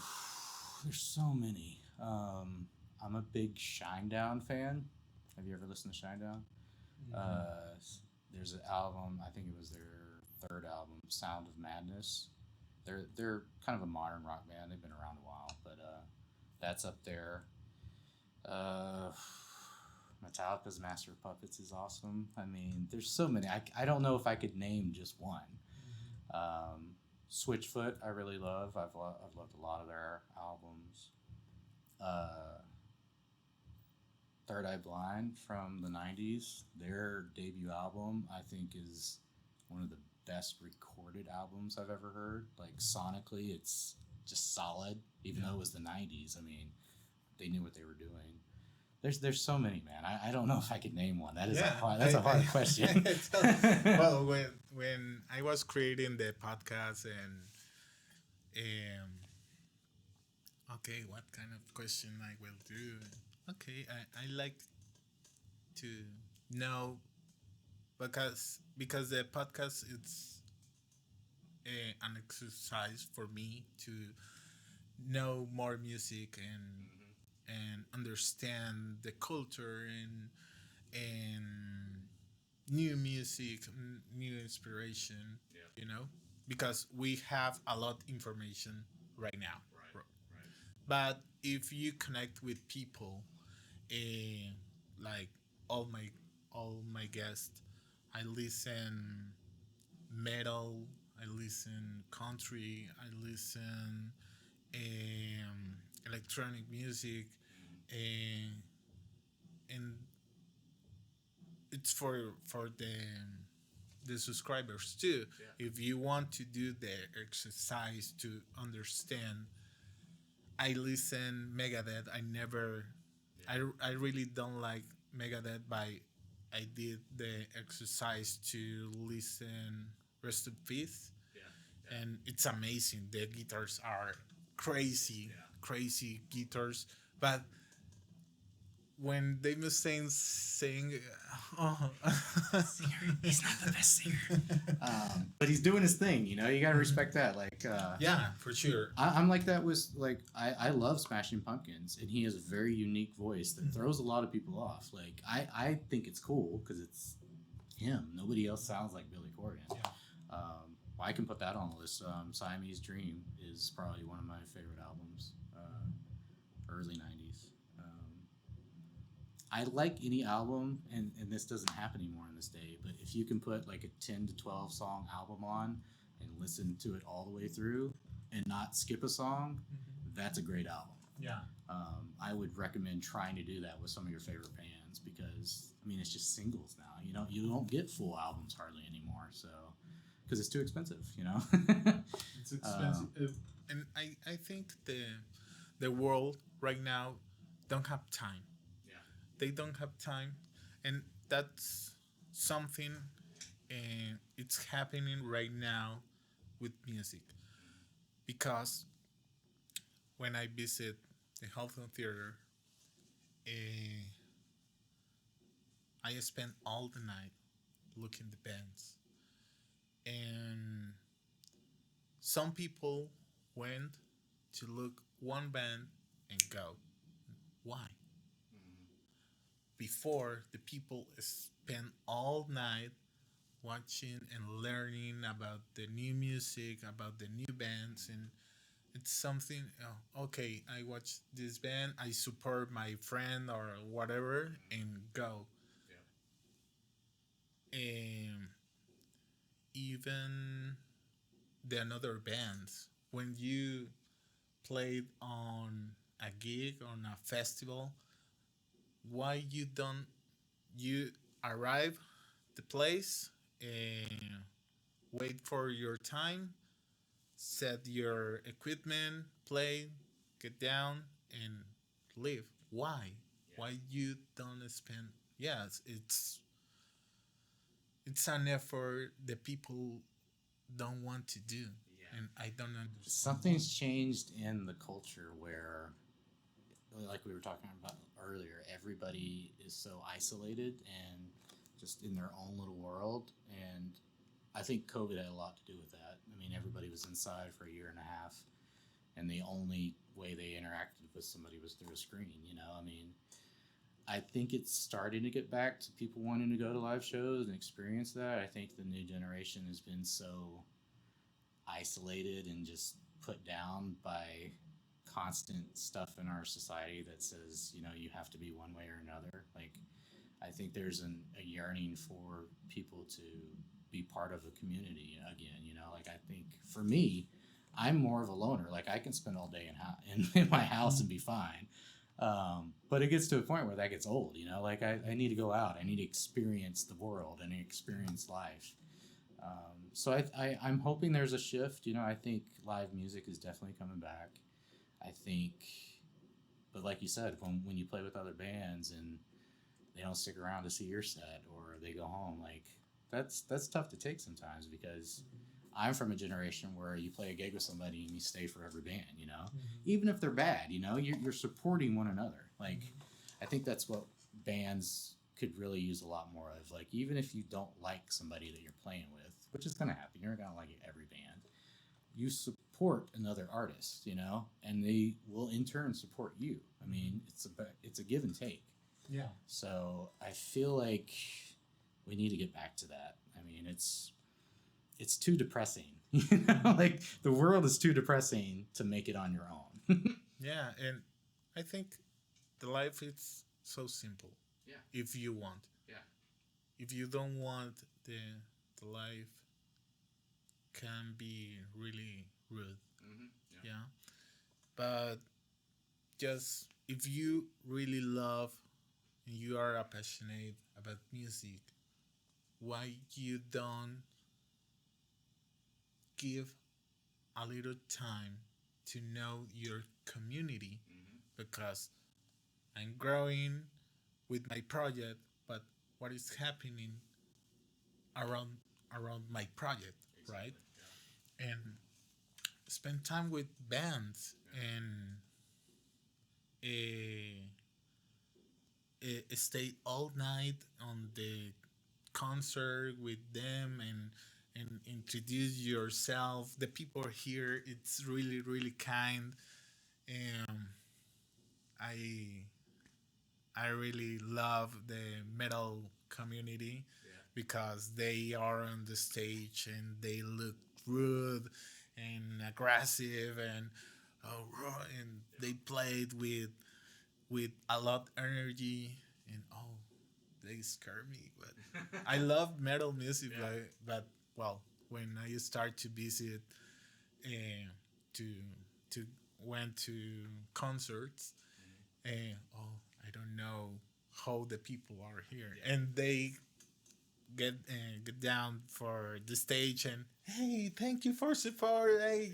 there's so many. I'm a big Shinedown fan. Have you ever listened to Shinedown? There's an album. I think it was their third album, Sound of Madness. They're kind of a modern rock band. They've been around a while, but that's up there. Metallica's Master of Puppets is awesome. I mean, there's so many. I don't know if I could name just one. Switchfoot, I really love. I've loved a lot of their albums. Third Eye Blind from the 90s, their debut album, I think is one of the best recorded albums I've ever heard. Like sonically, it's just solid, even though it was the 90s. I mean, they knew what they were doing. There's so many, man. I don't know if I could name one. That's a hard question. Well, when I was creating the podcast and okay, what kind of question I will do? Okay, I like to know because the podcast it's an exercise for me to know more music and understand the culture and new music, new inspiration. Yeah. You know, because we have a lot information right now. Right. But if you connect with people, like all my guests, I listen metal, I listen country, I listen electronic music, and it's for the subscribers too. Yeah. If you want to do the exercise to understand, I listen Megadeth. I never, I really don't like Megadeth, but I did the exercise to listen Rest in Peace, and it's amazing. The guitars are crazy guitars, but when Dave Mustaine sing, oh, He's not the best singer. But he's doing his thing, you know. You gotta respect that. Like, yeah, for sure. I'm like that with like I love Smashing Pumpkins, and he has a very unique voice that throws a lot of people off. Like, I think it's cool because it's him. Nobody else sounds like Billy Corgan. Yeah. Well, I can put that on the list. Siamese Dream is probably one of my favorite albums. I like any album, and this doesn't happen anymore in this day, but if you can put like a 10 to 12 song album on and listen to it all the way through and not skip a song, that's a great album. Yeah. I would recommend trying to do that with some of your favorite bands because, I mean, it's just singles now. You don't get full albums hardly anymore, so because it's too expensive, It's expensive. And I think the world right now don't have time. Yeah. They don't have time, and that's something, and it's happening right now with music because when I visit the Halton Theater, uh, I spent all the night looking the bands, and some people went to look one band and go. Why? Before the people spend all night watching and learning about the new music, about the new bands, and it's something. Oh, okay, I watch this band, I support my friend or whatever, and go. And even the another bands, when you played on a gig on a festival, why you don't you arrive the place and wait for your time, set your equipment, play, get down, and leave? Why? Why you don't spend? Yes, it's an effort that people don't want to do, and I don't understand. Something's changed in the culture where, like we were talking about earlier, everybody is so isolated and just in their own little world. And I think COVID had a lot to do with that. I mean, everybody was inside for a year and a half, and the only way they interacted with somebody was through a screen. I mean, I think it's starting to get back to people wanting to go to live shows and experience that. I think the new generation has been so isolated and just put down by constant stuff in our society that says, you have to be one way or another. Like, I think there's a yearning for people to be part of a community again. Like, I think for me, I'm more of a loner. Like, I can spend all day in my house and be fine. But it gets to a point where that gets old, like I need to go out. I need to experience the world and experience life. So I'm hoping there's a shift. I think live music is definitely coming back. I think, but like you said, when you play with other bands and they don't stick around to see your set or they go home, like that's tough to take sometimes because I'm from a generation where you play a gig with somebody and you stay for every band, even if they're bad, you're supporting one another. Like, I think that's what bands could really use a lot more of. Like, even if you don't like somebody that you're playing with, which is going to happen, you're not going to like every band, you support another artist, and they will in turn support you. I mean, it's a give and take. Yeah. So I feel like we need to get back to that. I mean, it's too depressing. Like, the world is too depressing to make it on your own. Yeah, and I think the life is so simple. Yeah. If you want. Yeah. If you don't want, the life can be really rude. Mm-hmm. Yeah. But just if you really love and you are passionate about music, why you don't give a little time to know your community? Because I'm growing with my project, but what is happening around my project, right? And spend time with bands and stay all night on the concert with them and introduce yourself. The people here, it's really really kind, and I I really love the metal community because they are on the stage and they look rude and aggressive and and they played with a lot of energy, and oh, they scare me. But I love metal music, but well, when I start to visit and to to went to concerts, and oh, I don't know how the people are here, and they get down for the stage and hey, thank you for support. Hey,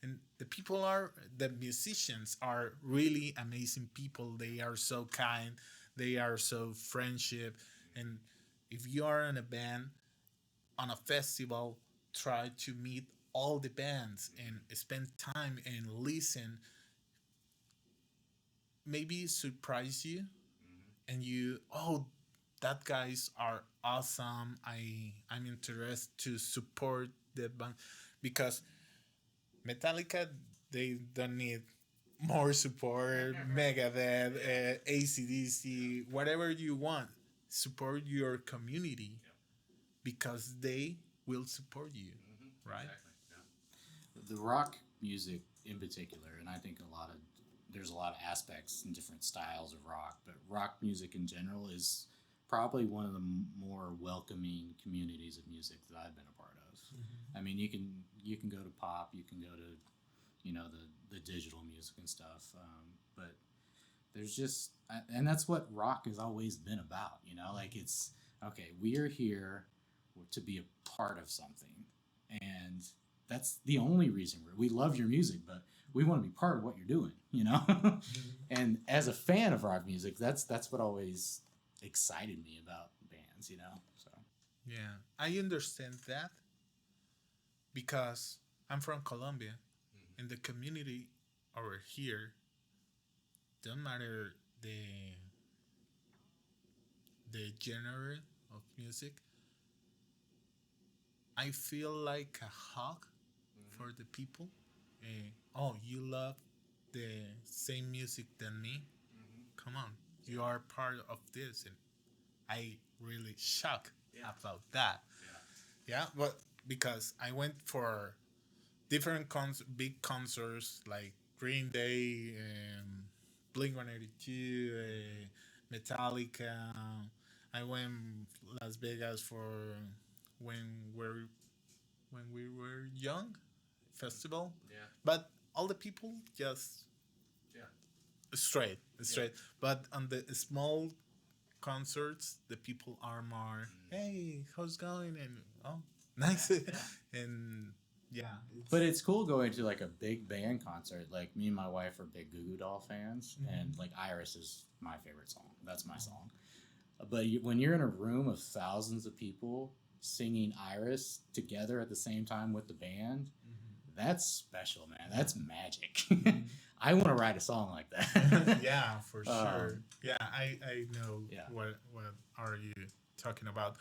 and the musicians are really amazing people. They are so kind. They are so friendship. And if you are in a band on a festival, try to meet all the bands and spend time and listen. Maybe surprise you and you oh that guys are awesome. I'm interested to support the band because Metallica they don't need more support. Megadeth, ACDC, whatever you want, support your community because they will support you, right? Exactly. The rock music in particular, and I think there's a lot of aspects and different styles of rock, but rock music in general is probably one of the more welcoming communities of music that I've been a part of. I mean, you can go to pop, you can go to the digital music and stuff, but there's just and that's what rock has always been about. Like it's okay. We are here to be a part of something, and that's the only reason we love your music, but we want to be part of what you're doing. And as a fan of rock music, that's what always excited me about bands. So Yeah, I understand that because I'm from Colombia and the community over here don't matter the genre of music. I feel like a hug for the people. Oh, you love the same music than me? Come on, you are part of this, and I really shocked about that. Yeah, but because I went for different big concerts like Green Day, Blink 182, Metallica. I went Las Vegas for when we're when we were young festival, but all the people just straight. But on the small concerts, the people are more, hey, how's it going? And oh, nice. And yeah, but it's cool going to like a big band concert. Like me and my wife are big Goo Goo Doll fans, and like Iris is my favorite song. That's my song. But when you're in a room of thousands of people singing Iris together at the same time with the band, that's special, man. That's magic. I want to write a song like that. Yeah, for sure. Yeah, I know what are you talking about.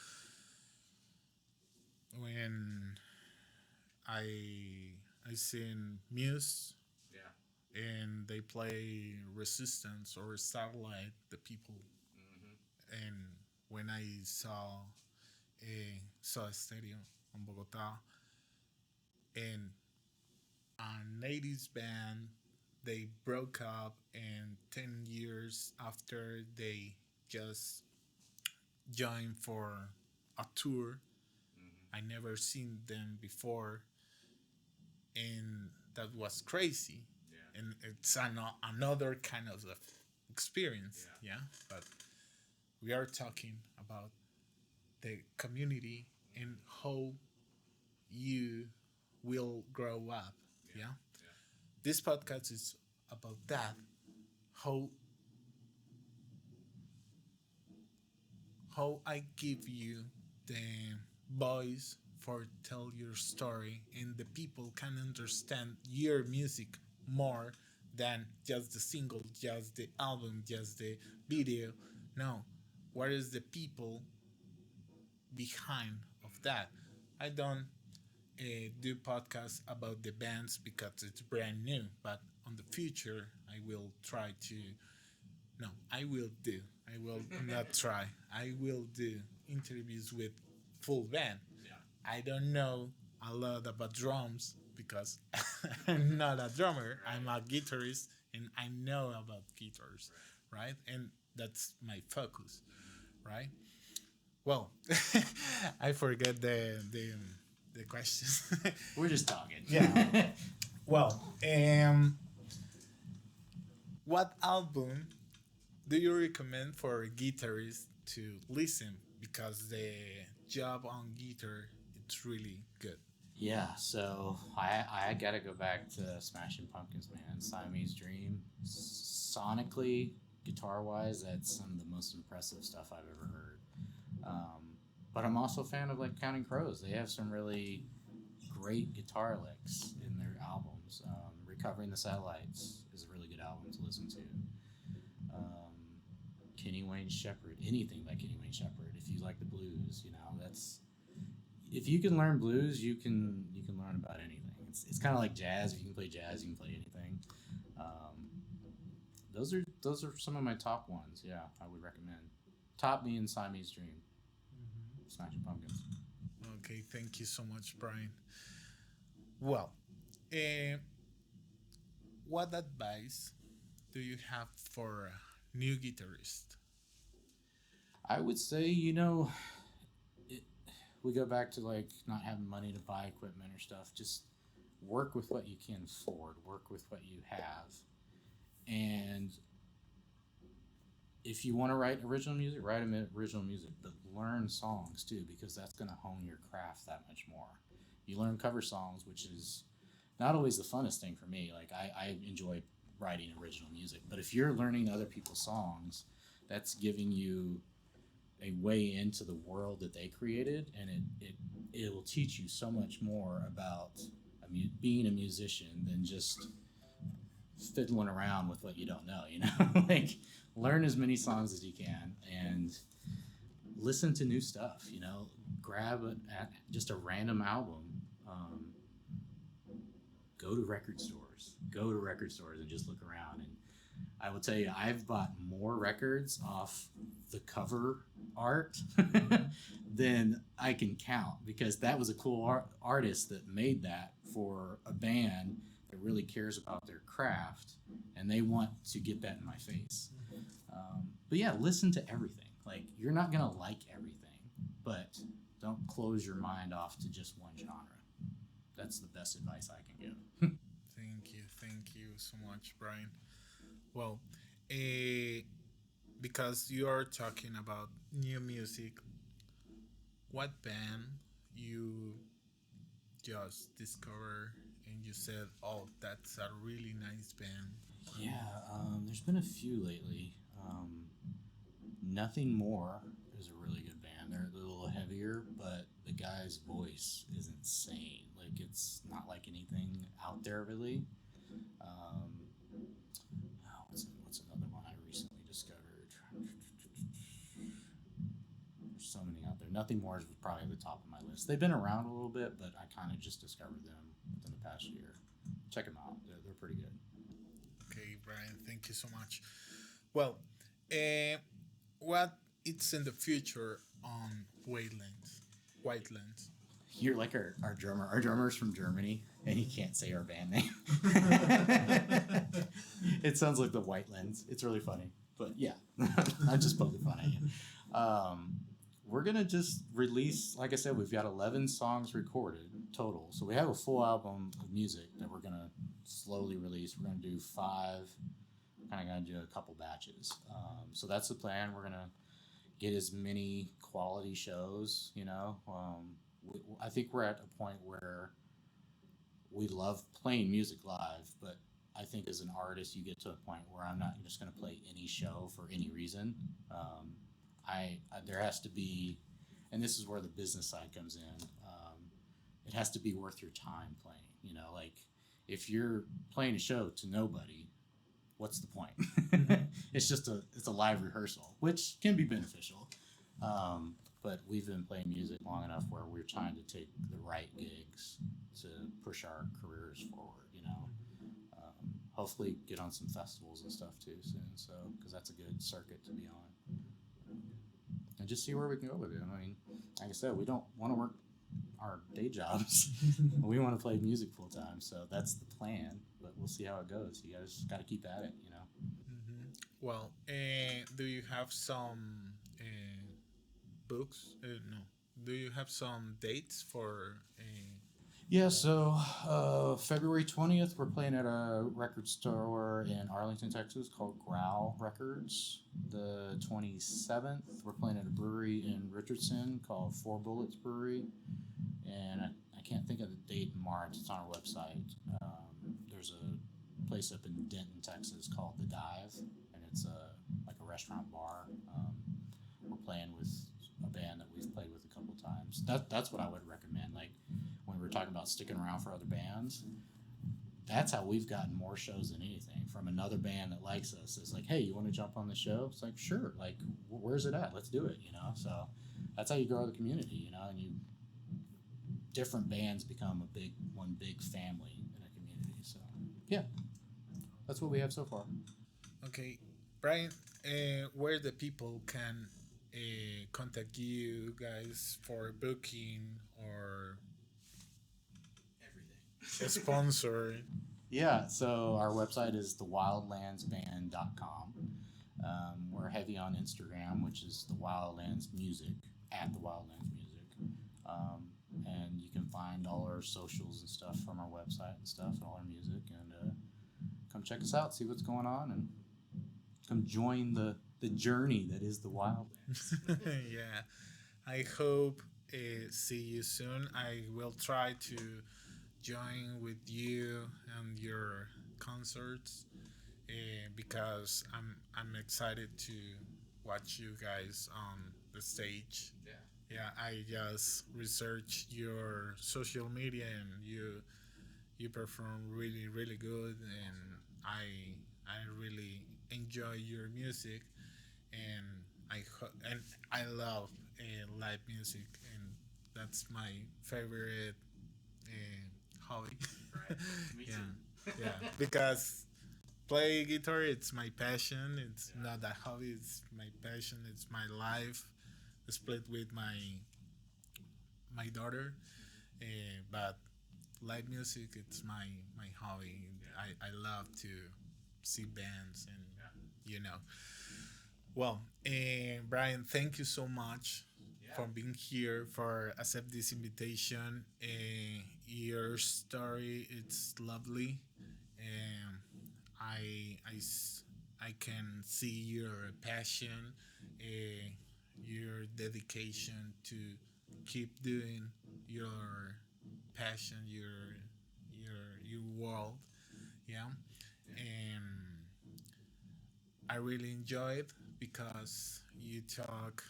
When I seen Muse and they play Resistance or Satellite, the people, and when I saw a stadium in Bogota and a ladies band, they broke up, and 10 years after they just joined for a tour. I never seen them before, and that was crazy. And it's another kind of experience. But we are talking about the community and how you will grow up. This podcast is about that. How I give you the voice for tell your story, and the people can understand your music more than just the single, just the album, just the video. No, what is the people behind of that? I don't do podcasts about the bands because it's brand new, but on the future I will try to. No, I will do. I will not try. I will do interviews with full band. I don't know a lot about drums because I'm not a drummer. I'm a guitarist and I know about guitars. right? And that's my focus, right? Well, I forget the questions. We're just talking. Yeah. Well, what album do you recommend for a guitarist to listen? Because the job on guitar, it's really good. Yeah, so I gotta go back to Smashing Pumpkins, man. Siamese Dream. Sonically, guitar wise, that's some of the most impressive stuff I've ever heard. But I'm also a fan of like Counting Crows. They have some really great guitar licks in their albums. Recovering the Satellites is a really good album to listen to. Um, Kenny Wayne Shepherd, anything by Kenny Wayne Shepherd. If you like the blues, that's if you can learn blues, you can learn about anything. It's kind of like jazz. If you can play jazz, you can play anything. Um, those are some of my top ones. Yeah, I would recommend. Top being Siamese Dream, Smashing Pumpkins. Okay, thank you so much, Brian. Well, uh, what advice do you have for a new guitarist? I would say, it, we go back to like not having money to buy equipment or stuff. Just work with what you can afford. Work with what you have, and if you want to write original music, write original music, but learn songs too, because that's going to hone your craft that much more. You learn cover songs, which is not always the funnest thing for me. Like I enjoy writing original music, but if you're learning other people's songs, that's giving you a way into the world that they created, and it will teach you so much more about being a musician than just fiddling around with what you don't know. Like learn as many songs as you can and listen to new stuff. Grab just a random album. Go to record stores and just look around. And I will tell you, I've bought more records off the cover art than I can count, because that was a cool artist that made that for a band that really cares about their craft, and they want to get that in my face. But yeah, listen to everything. Like, you're not gonna like everything, but don't close your mind off to just one genre. That's the best advice I can give. Thank you so much, Brian. Well, uh, because you are talking about new music, what band you just discovered and you said, "Oh, that's a really nice band." Yeah, there's been a few lately. Nothing More is a really good band. They're a little heavier, but the guy's voice is insane. Like, it's not like anything out there really. What's another one I recently discovered? There's so many out there. Nothing More is probably at the top of my list. They've been around a little bit, but I kind of just discovered them within the past year. Check them out. They're pretty good. Okay, Brian, thank you so much. Well, what it's in the future on Wildlands? Wildlands. You're like our drummer. Our drummer's from Germany, and he can't say our band name. It sounds like the Whitelands. It's really funny. But yeah, I'm just poking fun at you. We're going to just release, like I said, we've got 11 songs recorded total. So we have a full album of music that we're going to slowly release. We're going to do 5, kind of going to do a couple batches. So that's the plan. We're going to get as many quality shows, I think we're at a point where we love playing music live, but I think as an artist, you get to a point where I'm not just going to play any show for any reason. There has to be, and this is where the business side comes in. It has to be worth your time playing. Like if you're playing a show to nobody, what's the point? It's a live rehearsal, which can be beneficial. But we've been playing music long enough where we're trying to take the right gigs to push our careers forward. Hopefully get on some festivals and stuff too soon. So, because that's a good circuit to be on, and just see where we can go with it. I mean, like I said, we don't want to work our day jobs. We want to play music full time. So that's the plan. But we'll see how it goes. You guys got to keep at it. Hmm. Well, do you have some books? No. Do you have some dates for? Yeah, so February 20th, we're playing at a record store in Arlington, Texas called Growl Records. The 27th, we're playing at a brewery in Richardson called Four Bullets Brewery. And I can't think of the date in March. It's on our website. There's a place up in Denton, Texas called The Dive, and it's like a restaurant bar. We're playing with a band that we've played with a couple times. That's what I would recommend. Like when we were talking about sticking around for other bands, that's how we've gotten more shows than anything. From another band that likes us, it's like, hey, you want to jump on the show? It's like, sure. Like, where's it at? Let's do it. So that's how you grow the community. And you different bands become one big family in a community. So yeah, that's what we have so far. Okay, Brian, where the people can contact you guys for booking or Everything. a sponsor? Yeah, so our website is thewildlandsband.com. We're heavy on Instagram, which is the Wildlands Music, at the Wildlands Music. And you can find all our socials and stuff from our website and stuff, and all our music. And come check us out, see what's going on, and come join the journey that is the Wildlands. Yeah, I hope see you soon. I will try to join with you and your concerts because I'm excited to watch you guys on the stage. Yeah, I just researched your social media and you perform really really good, and I really enjoy your music, and I love live music, and that's my favorite hobby. Right. Me Yeah, too. yeah, because play guitar it's my passion. It's not a hobby. It's my passion. It's my life. Split with my daughter, but live music it's my hobby. I love to see bands and well, Brian, thank you so much for being here, for accept this invitation. Your story it's lovely, and I can see your passion, your dedication to keep doing your passion, your world, yeah. And I really enjoyed because you talk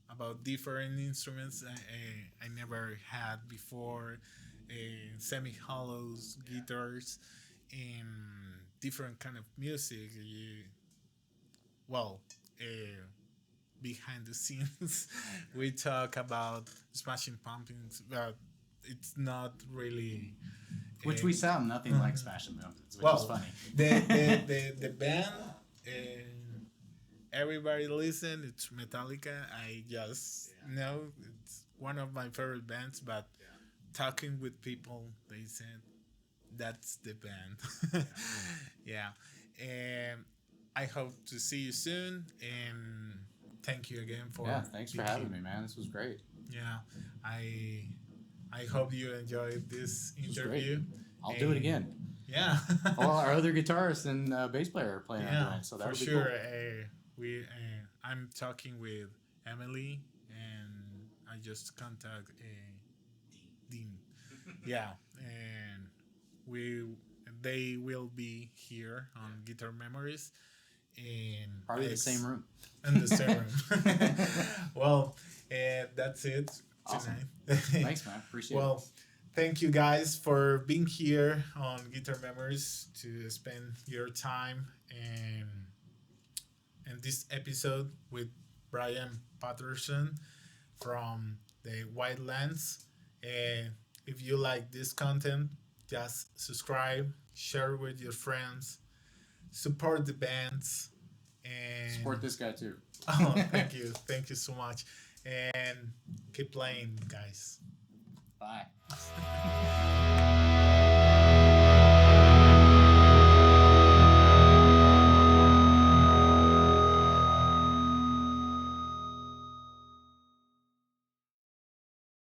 about different instruments I never had before, semi hollows, guitars, and different kind of music. Well, uh, behind the scenes, we talk about Smashing Pumpkins, but it's not really. Which we sound nothing like Smashing Pumpkins, which is Well, funny. the band. Everybody listen. It's Metallica. I just know it's one of my favorite bands. But talking with people, they said that's the band. Yeah, and I hope to see you soon. And thank you again for Thanks for being having here. me, man. This was great. Yeah, I hope you enjoyed this This was great. interview. I'll do it again. Yeah. All our other guitarists and bass player are playing on Yeah, tonight, so that for would be sure. cool. I'm talking with Emily, and I just contact Dean. Yeah, and we they will be here on Guitar Memories, and Probably the same room. in the same room. Well, that's it Awesome. tonight. Thanks, man. Appreciate it. Well, thank you guys for being here on Guitar Memories to spend your time and in this episode with Brian Patterson from the Wildlands. And if you like this content, just subscribe, share with your friends, support the bands, and Support this guy too. oh, thank you so much, and keep playing, guys. Bye.